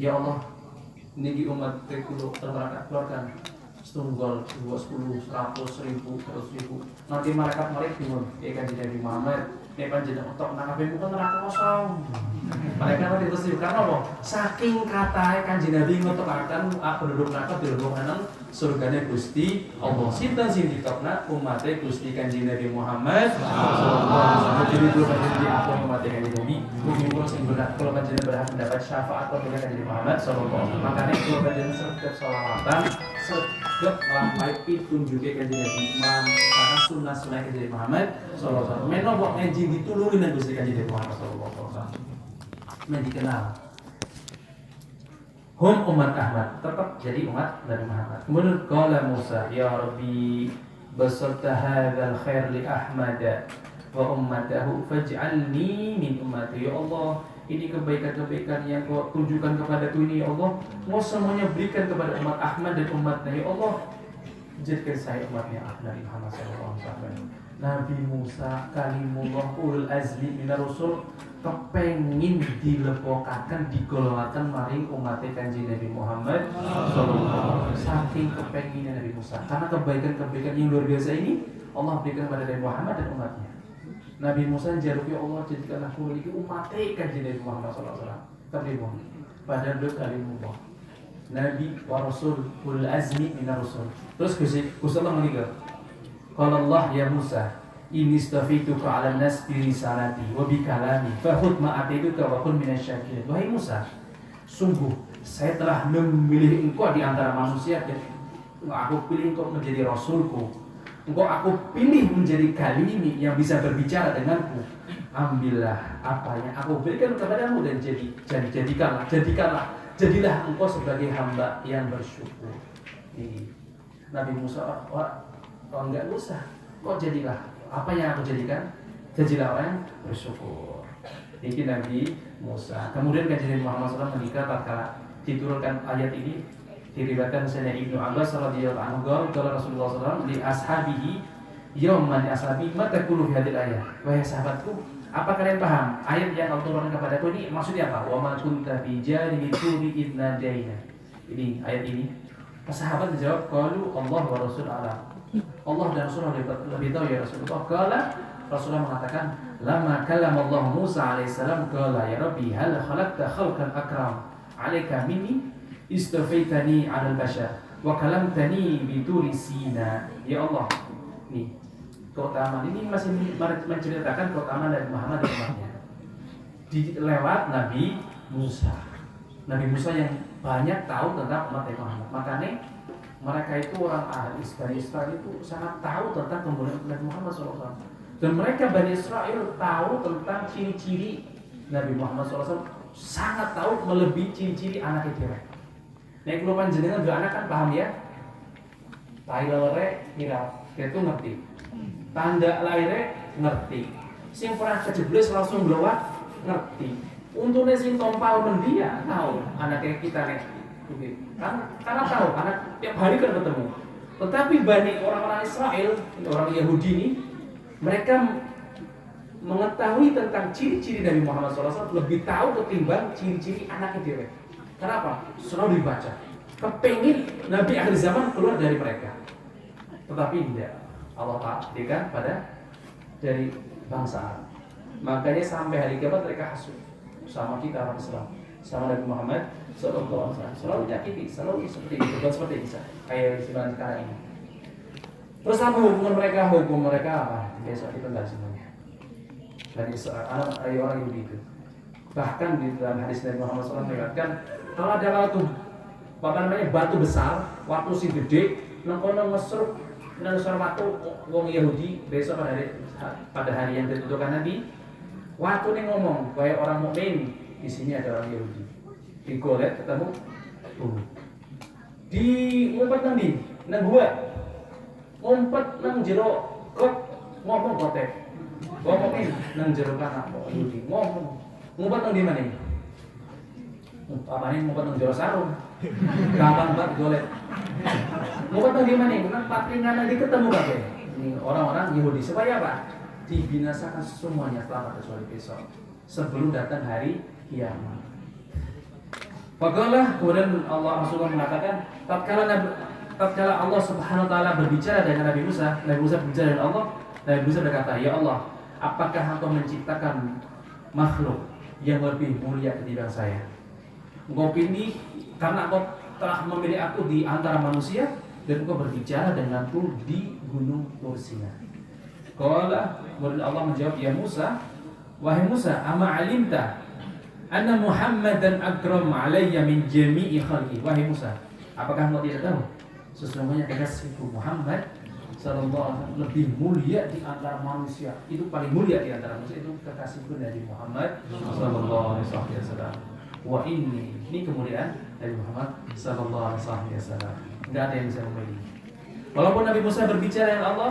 Ya Allah, ini umat kulo neraka keluarkan. Setunggal 20, 100, 1000, 100.000. Nanti mereka bingung, kanjeng Nabi Muhammad. Nek panjenengan untuk nang kabeh bukan neraka kosong. Mereka mati tersenyum karena apa? Saking katanya Kanjeng Nabi ngutamakan penduduk neraka dilebokkan surganya Gusti Allah. Sinten sing ditokna umatnya Gusti Kanjeng Nabi Muhammad sallallahu alaihi wasallam. Jadi kalau panjenengan di apa umatnya Kanjeng Nabi, mugi-mugi sing berat kalau panjenengan berhak mendapat syafaat atau Kanjeng Nabi Muhammad sallallahu alaihi wasallam. Makanya kalau panjenengan setiap sholawatan, setiap lampai pitunjuke Kanjeng Nabi karena sunnah-sunnah Kanjeng Nabi Muhammad sallallahu alaihi wasallam. Meno kok ngaji ditulungi nang Gusti Kanjeng Nabi Muhammad sallallahu alaihi wasallam. Yang dikenal hum umat Ahmad, tetap jadi umat Nabi Muhammad. Kemudian qala Musa, ya Rabbi basatta hadzal khair li Ahmad wa ummatahu faj'alni min ummati. Ya Allah, ini kebaikan-kebaikan yang Kau tunjukkan kepadaku ini ya Allah, Kau semuanya berikan kepada umat Ahmad dan umatnya ya Allah. Jadikan saya umatnya Nabi Muhammad SAW. Nabi Musa kalimullah ulul azmi minar rusul kepengin dilepokaken digolongaken maring umatnya Kanjeng Nabi Muhammad sallallahu alaihi wasallam. Saking kepenginnya Nabi Musa karena kebaikan-kebaikan yang luar biasa ini Allah berikan kepada Nabi Muhammad dan umatnya. Nabi Musa jaruki Allah jadikanlah kula iki umatnya Kanjeng Nabi Muhammad sallallahu alaihi wasallam. Terima. Padahal beliau kalimullah Nabi wa Rasul ulul azmi minar rusul. Terus Gusti Allah meninggal. Qala Allah ya Musa, inni istafituka 'alan nas bi risalati wa bi kalami fakhudh ma atituka wa kun minasyakirin. Wahai Musa, sungguh saya telah memilih engkau di antara manusia dan aku pilih engkau menjadi rasulku. Engkau aku pilih menjadi kalimi yang bisa berbicara denganku. Ambillah apa yang aku berikan kepadamu dan jadilah engkau sebagai hamba yang bersyukur. Ini Nabi Musa enggak usah. Kok jadilah apa yang aku jadikan? Jadilah orang yang bersyukur. Ini Nabi Musa. Kemudian Kanjeng Muhammad SAW menikah tatkala diturunkan ayat ini diriwayatkan Sayyidina Ibnu Abbas radhiyallahu anhu qala Rasulullah SAW li ashabihi yauman ashabi mata qulu fi hadil ayat. Wahai sahabatku, apa kalian paham ayat yang Allah turunkan kepadaku ini maksudnya apa? Wa ma kunta bi janibi turi idna daina. Ini ayat ini. Sahabat menjawab, qalu Allah wa Rasul alam. Allah dan Rasulullah lebih tahu ya Rasulullah. Qala Rasulullah mengatakan, lama kallama Allah Musa alaihissalam qala ya Rabbi hal khalaqta khalqan akram alayka minni istafaitani 'alal bashar wa kalamtani bi turi Sina. Ya Allah, nih keutamaan ini masih menceritakan keutamaan dari Muhammad dan umatnya lewat Nabi Musa. Nabi Musa yang banyak tahu tentang umat Muhammad. Makanya mereka itu orang ahli Bani Israel itu sangat tahu tentang kemuliaan Nabi Muhammad SAW. Dan mereka Bani Israel tahu tentang ciri-ciri Nabi Muhammad SAW, sangat tahu melebihi ciri-ciri anak itu. Nah, kalau panjenengan dua anak kan paham ya. Lahirnya kira itu ngerti. Tanda lahirnya ngerti. Sing pernah kejeblos langsung belawak ngerti. Untungnya sing tompal mendia tahu anaknya kita nih. Karena tahu, karena tiap hari kan ketemu. Tetapi banyak orang-orang Israel, orang Yahudi ini, mereka mengetahui tentang ciri-ciri Nabi Muhammad SAW lebih tahu ketimbang ciri-ciri anaknya dia. Kenapa? Selalu dibaca. Kepengin Nabi akhir zaman keluar dari mereka. Tetapi tidak. Allah takdirkan pada dari bangsa Arab. Makanya sampai hari kiamat mereka hasut sama kita orang Islam, sama Nabi Muhammad sallallahu alaihi wasallam. Selalu nyakiti, selalu seperti itu, bukan seperti itu. Kayak zaman sekarang ini. Terus apa hubungan mereka? Hukum mereka apa? Besok kita bahas semuanya. Dari anak orang Yahudi itu. Bahkan di dalam hadis Nabi Muhammad SAW mengatakan kalau ada batu besar, waktu si gede, nengkono ngeser waktu wong Yahudi besok pada hari yang ditentukan nanti. Waktu ini ngomong kayak orang mukmin, di sini ada orang Yahudi. Digolet ketemu di ngumpet nanti, nang gua ngumpet nang jero kot ngomong kotek. Ngomongin nang jero kana Yahudi ngomong ngumpet nang di mana? Apa nih ngumpet nang jero sarung? Gampang banget golet. Ngumpet nang di mana? Nang patringan nanti ketemu kabeh. Ini orang-orang Yahudi supaya apa? Dibinasakan semuanya selama kecuali besok sebelum datang hari kiamat. Faqala kemudian Allah Rasulullah mengatakan tatkala Allah Subhanahu wa taala berbicara dengan Nabi Musa berbicara dengan Allah, Nabi Musa berkata, "Ya Allah, apakah Engkau menciptakan makhluk yang lebih mulia ketimbang saya. Engkau pilih karena engkau telah memilih aku di antara manusia, dan engkau berbicara denganku di gunung Tur Sina. Qala, kemudian Allah menjawab, ya Musa, wahai Musa, ama alimta anna Muhammadan akram alayya min jami'i khalqi. Wahai Musa, apakah engkau tidak tahu sesungguhnya kekasihku Muhammad sallallahu alaihi wasallam lebih mulia di antara manusia. Itu paling mulia di antara manusia, itu kekasihku Nabi Muhammad sallallahu alaihi wasallam. Wa ini kemuliaan Nabi Muhammad sallallahu alaihi wasallam. Enggak ada yang bisa memilih. Walaupun Nabi Musa berbicara dengan Allah,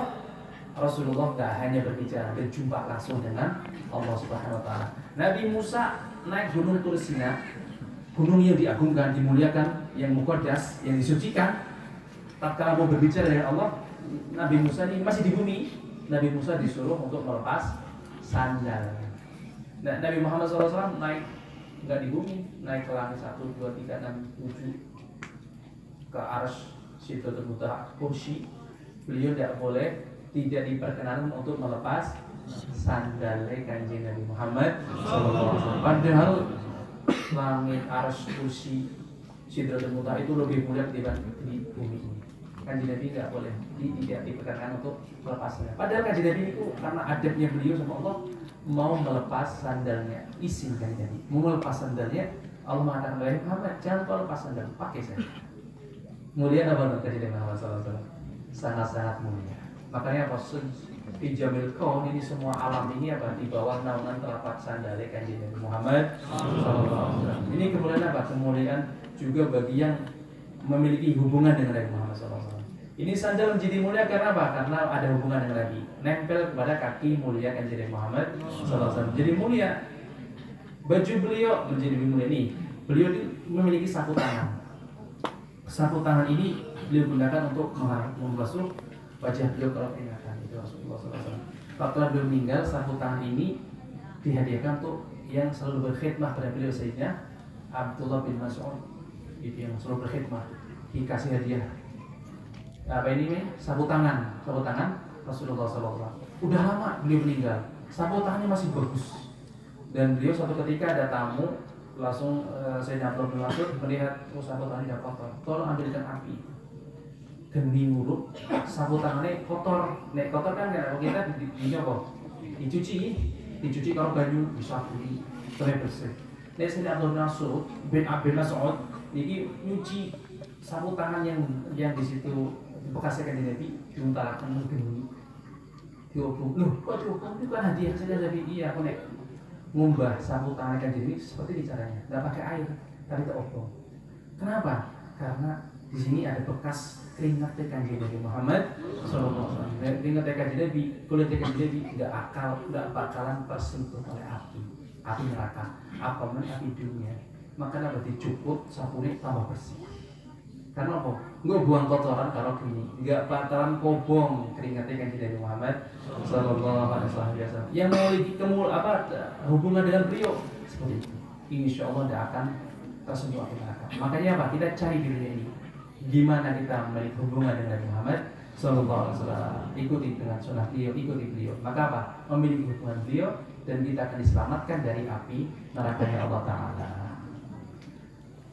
Rasulullah enggak hanya berbicara, berjumpa langsung dengan Allah Subhanahu wa taala. Nabi Musa naik gunung Tur Sina, gunung yang diagungkan, dimuliakan, yang muqaddas, yang disucikan. Tatkala mau berbicara dengan Allah, Nabi Musa ini masih di bumi. Nabi Musa disuruh untuk melepas sandal. Nah, Nabi Muhammad SAW naik enggak di bumi, naik ke langit 1, 2, 3, 6, 7 ke arsy Sidratul Muntaha kursi. Beliau tidak diperkenankan untuk melepas sandal Kanjeng Nabi Muhammad SAW. Padahal langit arsy kursi Sidratul Muntaha itu lebih mulia dibanding di bumi ini. Kanjeng Nabi tidak boleh, tidak diperkenankan untuk melepasnya. Padahal Kanjeng Nabi itu karena adabnya beliau sama Allah mau melepas sandalnya, izin Kanjeng Nabi mau melepas sandalnya. Allah mengatakan kepada Muhammad, jangan kau lepas sandal, pakai saja. Mulia apa Kanjeng Nabi Muhammad SAW? Sangat-sangat mulia. Makanya apa? Di Jamil Kaun ini semua alam ini apa? Di bawah naungan telapak sandal Kanjeng Nabi Muhammad SAW. Ini kemuliaan apa? Kemuliaan juga bagi yang memiliki hubungan dengan Nabi Muhammad SAW. Ini sandal menjadi mulia karena apa? Karena ada hubungan dengan Nabi, nempel kepada kaki mulia Kanjeng Nabi Muhammad SAW. Jadi mulia. Baju beliau menjadi lebih mulia nih. Beliau memiliki sapu tangan. Sapu tangan ini beliau gunakan untuk membasuh wajah beliau kalau peringatan. Itu Rasulullah SAW. Setelah beliau meninggal, sapu tangan ini dihadiahkan untuk yang selalu berkhidmah pada beliau, Sayyidina Abdullah bin Mas'ud. Itu yang selalu berkhidmah, dikasih hadiah apa ini sapu tangan Rasulullah SAW. Udah lama beliau meninggal, sapu tangannya masih bagus. Dan beliau suatu ketika ada tamu, langsung Sayyidina Abdullah bin Mas'ud melihat sapu tangannya kotor, tolong ambilkan api. Geni nguruk, sapu tangannya kotor. Nek kotor kan kalau kita dicuci kalau banyu disabuni sampai bersih. Nek Sayyidina Abdullah bin Mas'ud ini nyuci sapu tangan yang di situ bekasnya Kanjeng Nabi, diuntarakan geni. Diobong, loh kok diobong? Itu kan hadiah saja Nabi. Iya, aku nek ngumbah sapu tangan Kanjeng Nabi seperti ini caranya, nggak pakai air, tapi diobong. Kenapa? Karena di sini ada bekas keringat Kanjeng Nabi Muhammad SAW. Keringat Kanjeng Nabi, kulit Kanjeng Nabi nggak bakalan tersentuh oleh api neraka, apapun api dunia. Maka apa dicukup sabunnya tambah bersih. Karena apa? Nggak buang kotoran kalau gini, nggak bakalan kobong keringatnya Kanjeng Nabi Muhammad sallallahu alaihi wasallam. Yang memiliki hubungan dengan beliau seperti itu, insya Allah tidak akan tersentuh api neraka. Makanya apa? Kita cari di dunia ini gimana kita memiliki hubungan dengan Nabi Muhammad sallallahu alaihi wasallam. Ikuti dengan sunnah beliau, ikuti beliau. Maka apa? Memiliki hubungan beliau dan kita akan diselamatkan dari api nerakanya Allah Taala.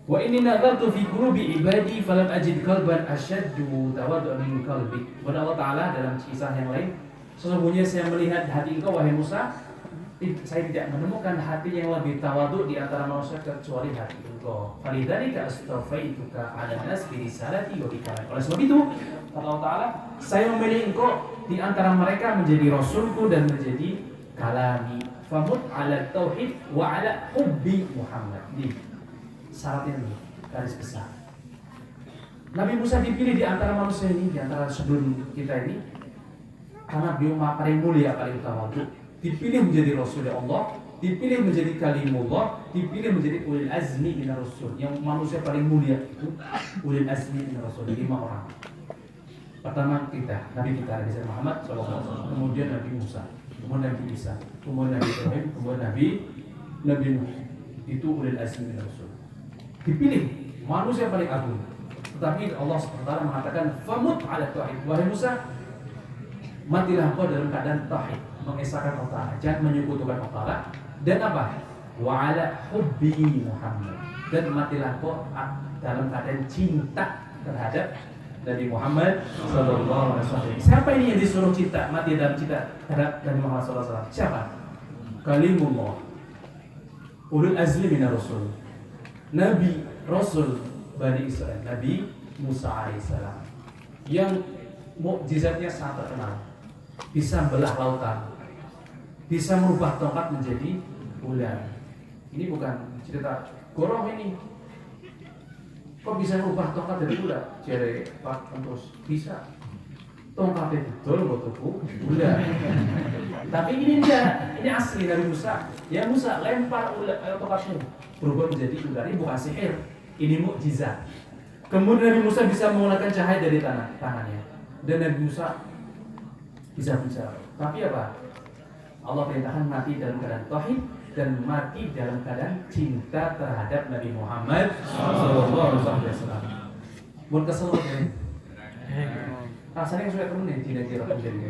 Wa inni nadartu fi qulubi ibadi falam ajid qalban ashaddu tawaddu'an min qalbi. Allah Taala dalam kisah yang lain, sesungguhnya saya melihat hati engkau wahai Musa, saya tidak menemukan hati yang lebih tawadhu di antara manusia kecuali hati engkau. Falidzalika astafaituka 'ala nas bi risalati wa bi kalami. Oleh sebab itu, Allah Taala, saya memilih engkau di antara mereka menjadi rasulku dan menjadi kalami. Famut 'ala tauhid wa 'ala hubbi Muhammad. Syaratnya dulu, garis besar. Nabi Musa dipilih di antara manusia ini, di antara sebelum kita ini, karena beliau paling mulia, paling utama. Dipilih menjadi Rasul Allah, dipilih menjadi Kalimullah, dipilih menjadi ulil azmi minar rasul. Yang manusia paling mulia itu ulil azmi minar rasul, 5 orang. Pertama kita, Nabi kita Nabi Muhammad SAW, kemudian Nabi Musa, kemudian Nabi Isa, kemudian Nabi Ibrahim, kemudian Nabi Nuh. Itu ulil azmi minar rasul. Dipilih manusia paling agung. Tetapi Allah SWT mengatakan famut 'ala tauhid. Wahai Musa, matilah engkau dalam keadaan tauhid, mengesahkan Allah Ta'ala, jangan menyekutukan Allah Ta'ala. Dan apa? wa ala hubbi Muhammad, dan matilah kau dalam keadaan cinta terhadap Nabi Muhammad sallallahu alaihi wasallam. Siapa ini yang disuruh cinta, mati dalam cinta terhadap Nabi Muhammad sallallahu alaihi wasallam? Siapa? Kalimullah, ulul azmi minar rasul, Nabi Rasul Bani Israel, Nabi Musa alaihissalam, yang mukjizatnya sangat terkenal, bisa belah lautan, bisa merubah tongkat menjadi ular. Ini bukan cerita goroh ini. Kok bisa merubah tongkat dari ular? Jere Pak Kentus bisa. Tongkatnya betul butuhku ular. Tapi ini enggak, ini asli dari Musa. Ya Musa, lempar ular tongkatmu, berubah menjadi ular. Ini bukan sihir, ini mukjizat. Kemudian Nabi Musa bisa mengeluarkan cahaya dari tangannya, dan Nabi Musa bisa bicara. Tapi apa? Allah perintahkan mati dalam keadaan tauhid dan mati dalam keadaan cinta terhadap Nabi Muhammad sallallahu alaihi wasallam. Mun kesel ya. Rasanya sudah temen nih tidak menjadi.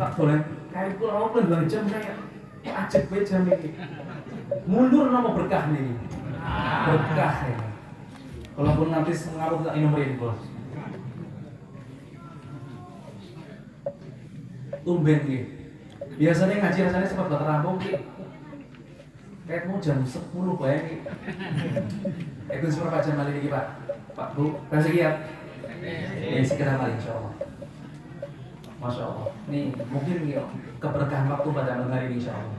Tak boleh kayak pulau open 2 jam saya. Ajak bae jam ini. Mundur nama berkah nih. Berkah ya. Kalaupun nanti ngaruh tak nomor ini bos. Tumben nih. Biasanya ngaji rasanya sempat berterampung nih. Kayak mau jam 10 bayang. Itu seberapa jam kali ini Pak? Pak Bu, kasih kiat. Ini segera kali insyaallah. Masya Allah. Nih mungkin keberkahan waktu pada malam hari ini insyaallah.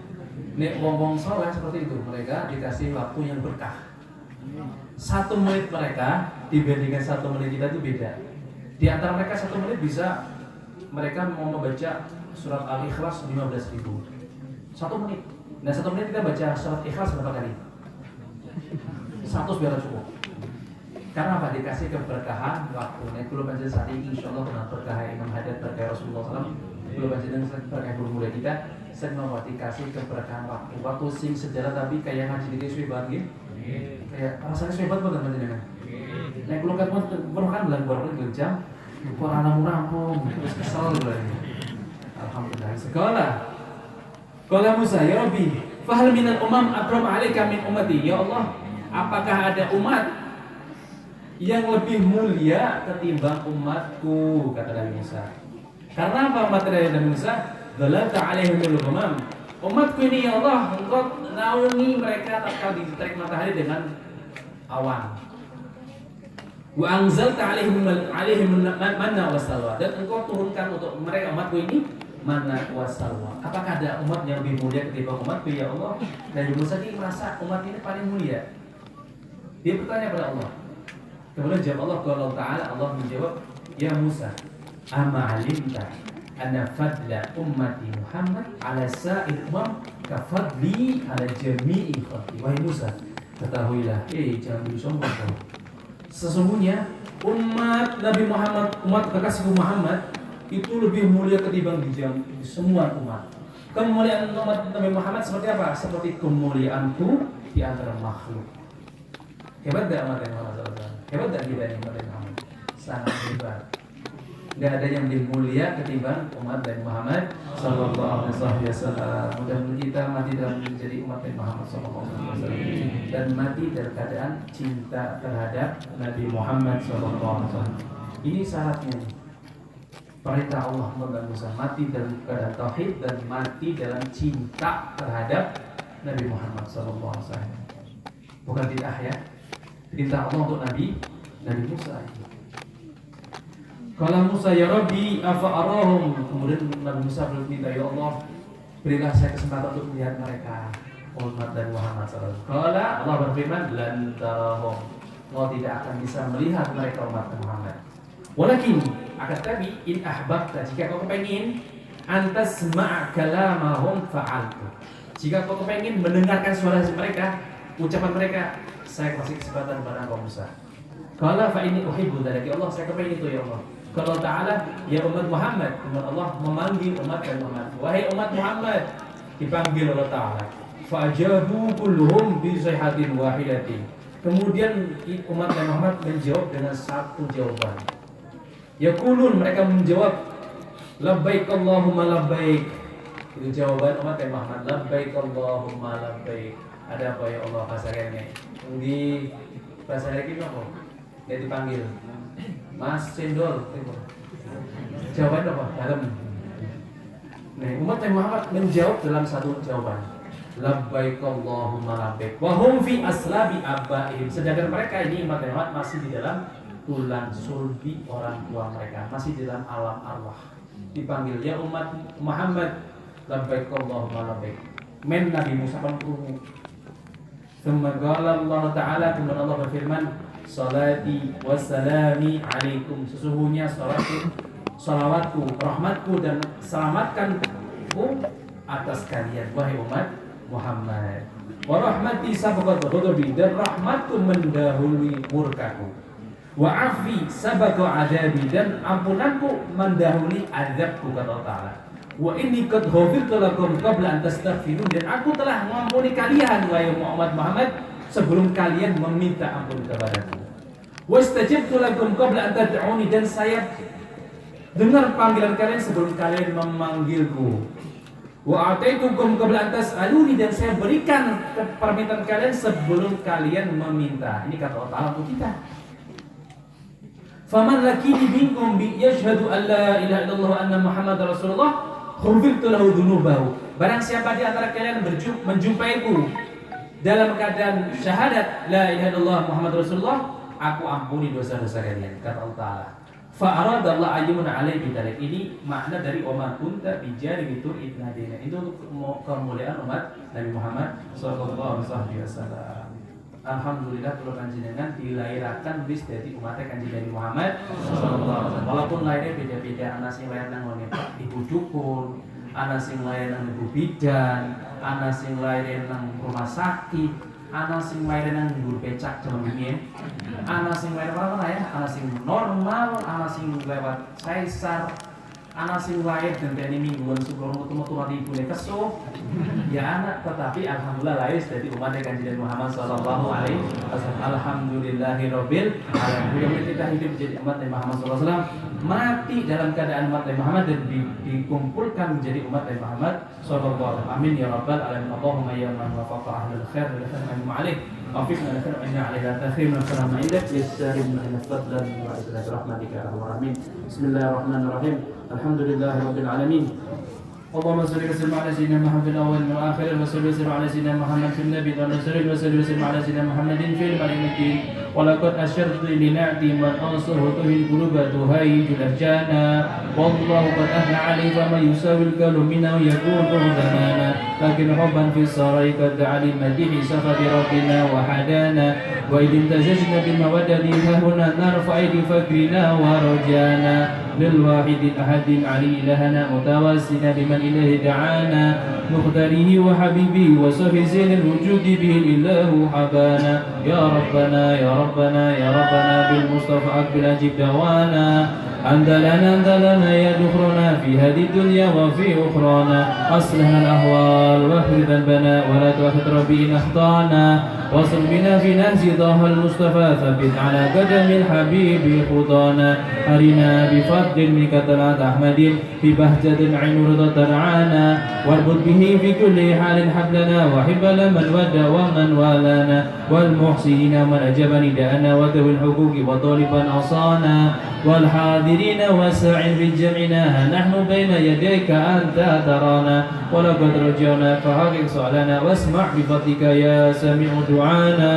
Nih wong-wong soleh seperti itu, mereka dikasih waktu yang berkah. 1 menit mereka dibandingkan 1 menit kita itu beda. Di antara mereka 1 menit bisa mereka mau membaca surat Al-Ikhlas 15.000. 1 menit. Nah 1 menit kita baca surat Ikhlas berapa kali? 100 biar cukup. Karena apa? Dikasih keberkahan waktu. Nah belum aja saat ini insya Allah dengan berkah Imam Haddad, berkah Rasulullah SAW, belum aja dengan berkah bermula kita, saya mau dikasih keberkahan waktu. Waktu sing sejarah tapi kayak ngaji di suwi banget, kayak rasanya suwi banget banget dengan. Nah kalau kan pernah kan bulan jam, Quran rampung, terus kesal lagi. Alhamdulillah. Sekolah. Qala Musa, ya Rabbi, fahal minal umam akram alaika min ummati. Ya Allah, apakah ada umat yang lebih mulia ketimbang umatku, kata Nabi Musa. Karena apa umat Nabi Musa? Dhalata alaihimul ghamam. Umatku ini ya Allah, engkau naungi mereka tatkala diterik matahari dengan awan. Wa anzalta alaihim manna wassalwa. Dan engkau turunkan untuk mereka umatku ini manna wassalwa. Apakah ada umat yang lebih mulia ketimbang umatku ya Allah? Nabi Musa ini merasa umat ini paling mulia. Dia bertanya kepada Allah. Kemudian jawab Allah Ta'ala, Allah menjawab, ya Musa, ama alimta anna fadla ummati Muhammad ala sa'il umam kafadli ala jami'i khalqi. Wahai Musa, ketahuilah, jangan sombong kau. Sesungguhnya umat Nabi Muhammad, umat kekasihku Muhammad itu lebih mulia ketimbang di semua umat. Kemuliaan umat Nabi Muhammad seperti apa? Seperti kemuliaanku di antara makhluk. Hebat gak umat Nabi Muhammad SAW? Hebat gak kita ini umat Nabi Muhammad? Sangat hebat. Gak ada yang lebih mulia ketimbang umat Nabi Muhammad sallallahu alaihi wasallam. Mudah-mudahan kita mati dalam menjadi umat Nabi Muhammad sallallahu alaihi wasallam dan mati dalam keadaan cinta terhadap Nabi Muhammad sallallahu alaihi wasallam. Ini syaratnya. Perintah Allah Muhammad Musa mati dalam keadaan tauhid dan mati dalam cinta terhadap Nabi Muhammad sallallahu alaihi wasallam. Bukan bid'ah ya. Perintah Allah untuk Nabi Musa. Kalau Musa ya Rabbi afa'arahum. Kemudian Nabi Musa berminta, ya Allah, berilah saya kesempatan untuk melihat mereka, umat dan Muhammad SAW. Kalau Allah berfirman, lan tarahum. Allah tidak akan bisa melihat mereka umat Muhammad. Walakin akan tapi in ahbabta, jika kau kepengin antas ma'a kalamahum fa'altu. Jika kau kepengin mendengarkan suara mereka, ucapan mereka, saya kasih kesempatan kepada engkau Musa. Qala fa inni uhibbu dzalika. Allah, saya kepengin itu ya Allah. Kalau Ta'ala, ya umat Muhammad, umat Allah memanggil umat dan Muhammad. Wahai umat Muhammad, dipanggil oleh Ta'ala. Fa'ajabu kulluhum bi sayhatin wahidatin. Kemudian umat dan Muhammad menjawab dengan satu jawaban. Yaqulun, mereka menjawab, labbaik Allahumma labbaik. Itu jawaban umat dan Muhammad. Labbaik Allahumma labbaik. Ada apa ya Allah bahasa kene? Di bahasa lagi apa? Dia dipanggil Mas Cendol. Jawaban apa? Dalam. Nah, umat Nabi Muhammad menjawab dalam satu jawaban. Labbaik Allahumma labbaik. Wa hum fi aslabi abaihim. Sedangkan mereka ini umat Nabi Muhammad masih di dalam tulang sulbi orang tua mereka, masih di dalam alam arwah. Dipanggil ya umat Muhammad, labbaik Allahumma labbaik. Men Nabi Musa pun krungu. Tsumma Allah Ta'ala, kemudian Allah berfirman, salati wassalami alaikum. Sesungguhnya salawatku, rahmatku dan selamatkanku atas kalian wahai umat Muhammad. Wa rahmati sabaqat ghadabi, dan rahmatku mendahului murkaku. Wa afi sabaqat adabi, dan ampunanku mendahului azabku, kata Allah Ta'ala. Wa inni qad ghafirtu lakum qabla an tastaghfiru, dan aku telah mengampuni kalian wahai Muhammad sebelum kalian meminta ampun kepadaku. Wastajabtu lakum qabla an tad'uni, dan saya dengar panggilan kalian sebelum kalian memanggilku. Wa ataitukum qabla an tas'aluni, dan saya berikan permintaan kalian sebelum kalian meminta. Ini kata Allah Ta'ala untuk kita. Faman lakini minkum bi yashhadu an la ilaha illallah wa anna Muhammadar Rasulullah khufirtu lahu dzunubahu. Barang siapa di antara kalian menjumpaiku dalam keadaan syahadat la ilaha illallah Muhammad Rasulullah, aku ampuni dosa-dosa kalian, kata Allah Ta'ala. Fa'arada Allah ayyumun alaihi bidalik. Ini makna dari Omar kunta bijari bitur idnadina. Itu untuk kemuliaan umat Nabi Muhammad sallallahu alaihi wasallam. Alhamdulillah kalau panjenengan dilahirkan wis dadi umatnya Kanjeng Nabi Muhammad sallallahu alaihi wasallam. Walaupun lahirnya beda-beda, ana sing lahir nang ngene ibu dukun, ana sing lahir nang ibu bidan, ana sing lahir nang rumah sakit, ana sing lahir nang nggur becak jaman biyen, ana sing lahir apa ya? Ana sing normal, ana sing lewat sesar, ana sing lahir genteni mingguan sebelum metu-metu nanti ibune kesuh. Ya anak, tetapi alhamdulillah lahir dari umat Kanjeng Muhammad sallallahu alaihi wasallam. Alhamdulillahirabbil alamin. Mudah-mudahan kita hidup menjadi umat Nabi Muhammad sallallahu alaihi wasallam, mati dalam keadaan umat Nabi Muhammad, dan dikumpulkan menjadi umat Nabi Muhammad sallallahu alaihi wasallam. Amin ya rabbal alamin. Allahumma ya man wafaqa ahlul khair wa lahum alaih. Wafiqna lakum inna alaihi la takhim wa salamun indak yasarim min fadlan wa rahmatika ya arhamar rahimin. Bismillahirrahmanirrahim. Alhamdulillahirabbil alamin. اللهم صل وسلم على سيدنا محمد في الاول والاخر، وصل وسلم على سيدنا محمد في النبي والرسول، وصل وسلم على سيدنا محمد في الملك الدين. ولقد اشرت لنعتي من انصره القلوب تهيج الارجانا، والله قد اثنى عليه فما يساوي الكل منه يكون زمانا، لكن حبا في السراء قد دعا للمديح سخط ربنا وحدانا، واذ امتزجنا بالموده ها هنا نرفع ايدي فكرنا ورجانا، للواحد الاحد العلي لهنا متوسلا بمن إليه دعانا، مختاره وحبيبه وصفي زين الوجود به الإله حبانا. يا ربنا يا ربنا يا ربنا بالمصطفى أقبل أجب دوانا، أنت لنا يا دخرنا في هذه الدنيا وفي أخرانا، أصلحنا الأهوال واغفر ذنبنا ولا تؤاخذ ربي إن أخطأنا، واصل بنا في نهج طه المصطفى، ثبت على قدم الحبيب خطانا، أرنا بفضل منك طلعت أحمد في بهجة العين رضا ترعانا، واربط به في كل حال حبلنا، وحب لمن ودى ومن والانا، والمحسنين من أجاب نداءنا، وذوي الحقوق وطالبا أصانا، والحاضرين والساعين في جمعنا، نحن بين يديك أنت ترانا، ولقد رجعنا فحقق سؤالنا، واسمع بفضلك يا سميع دعانا،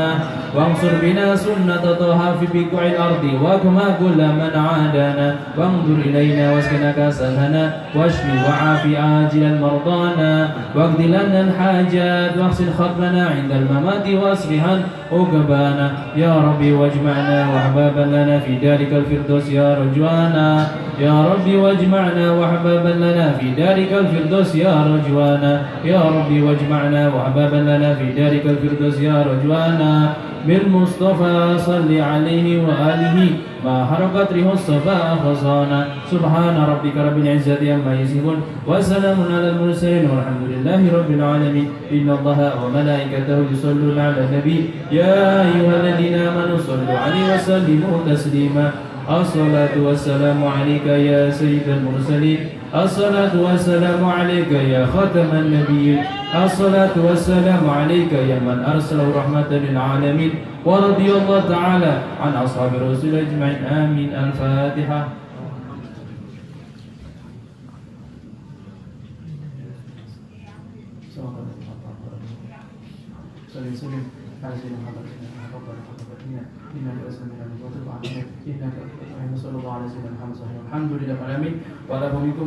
وانصر بنا سنة طه في بقاع الأرض، وكما كل من عادانا، وانظر إلينا واسكنك سهنا، واشف وعافي عاجلا مرضانا، واقض لنا الحاجات، واحسن ختمنا عند الممات، واصلحا عقبانا، يا ربي واجمعنا وأحبابا لنا في دارك الفردوس يا رجوانا، يا ربي واجمعنا وأحبابا لنا في دارك الفردوس يا رجوانا، يا ربي واجمعنا وأحبابا لنا في دارك الفردوس يا رجوانا، بالمصطفى صل عليه وآله ما حرقت ريح الصفا خصانا، سبحان ربك رب العزة عما يصفون، وسلام على المرسلين والحمد لله رب العالمين. إن الله وملائكته يصلون على النبي يا أيها الذين آمنوا صلوا عليه وسلموا تسليما. الصلاة والسلام عليك يا سيد المرسلين، الصلاة والسلام عليك يا خاتم النبيين، الصلاة والسلام عليك يا من أرسله رحمة للعالمين ورضي الله تعالى عن أصحاب الرسول أجمعين آمين. الفاتحة.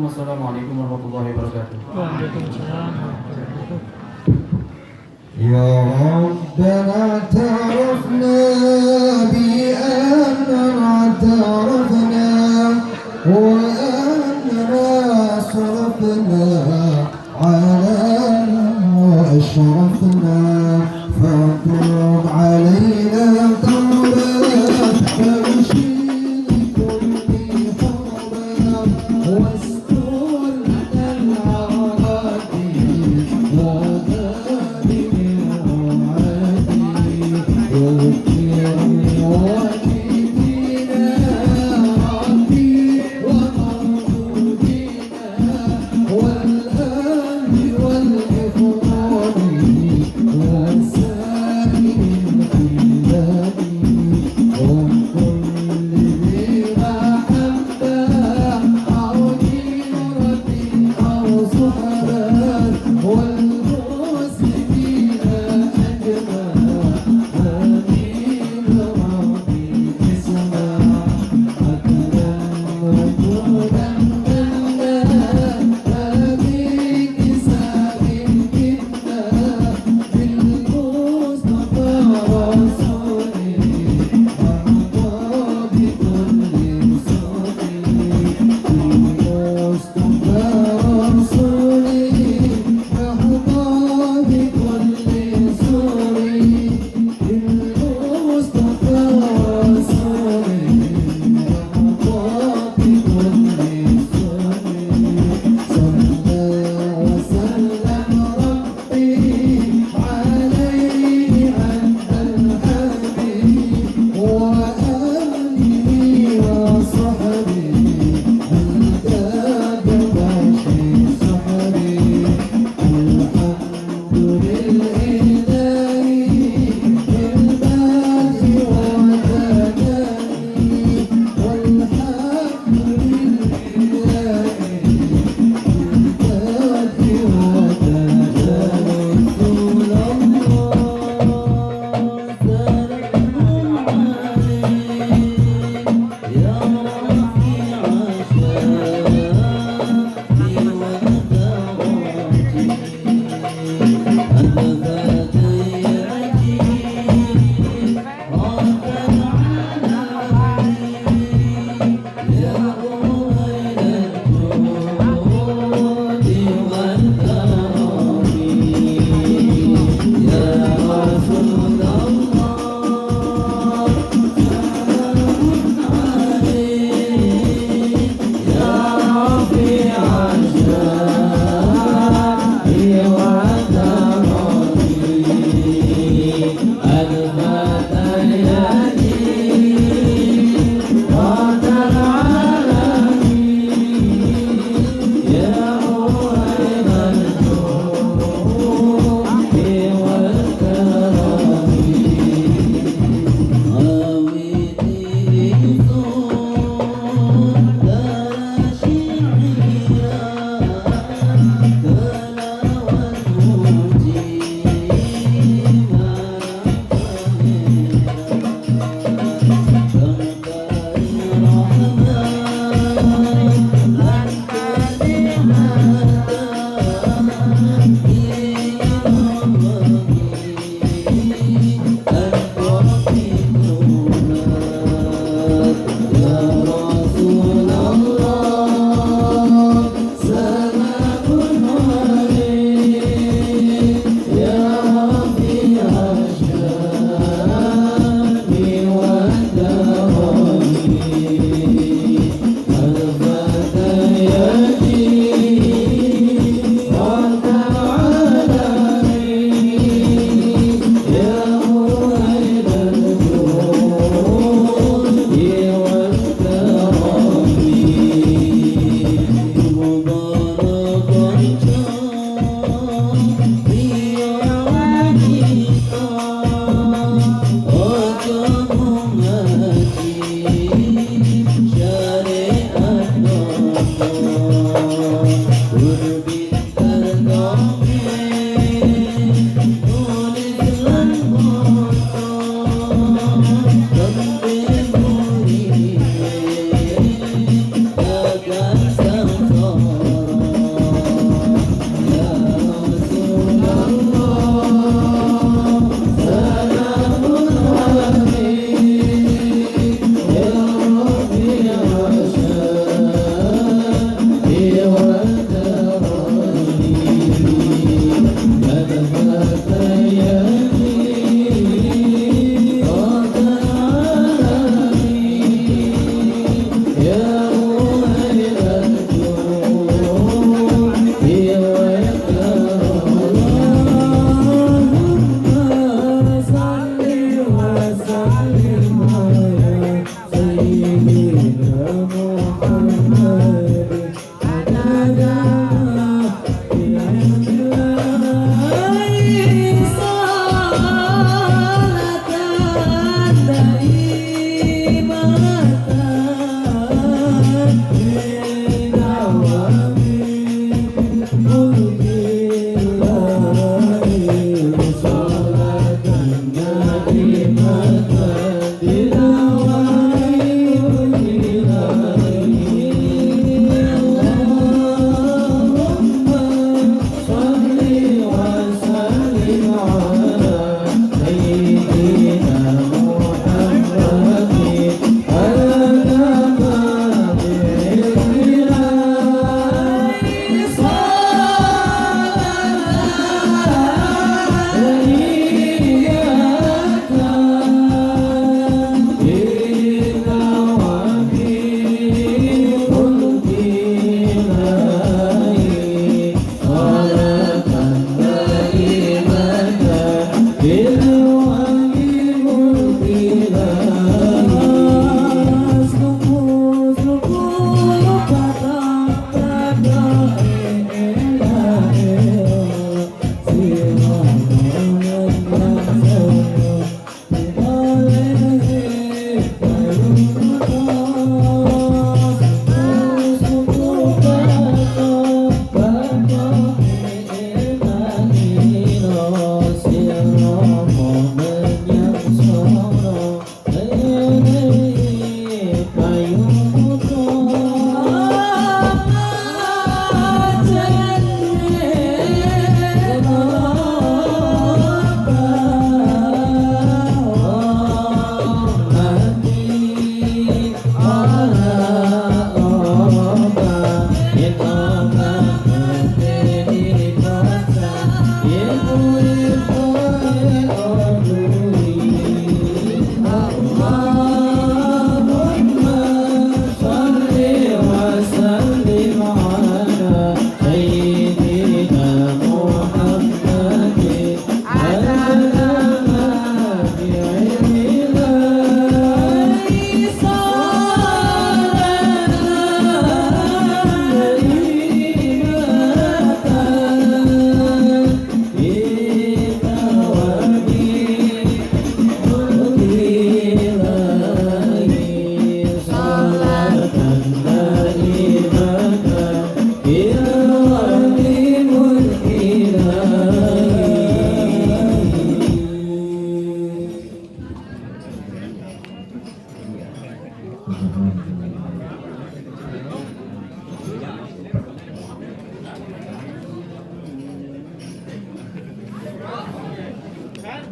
Wassalamualaikum warahmatullahi wabarakatuh. يا ربنا اعترفنا بأننا اعترفنا وأننا صرفنا على أشرفنا فاطلب علينا توبة فاشيل كل حربنا واستر العراقي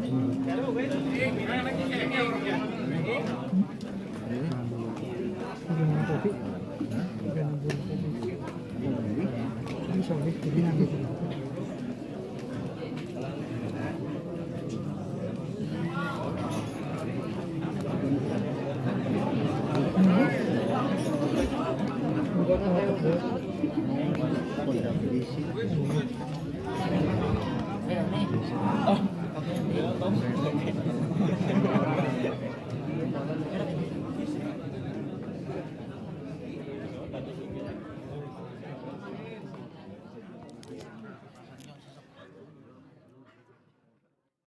Oh,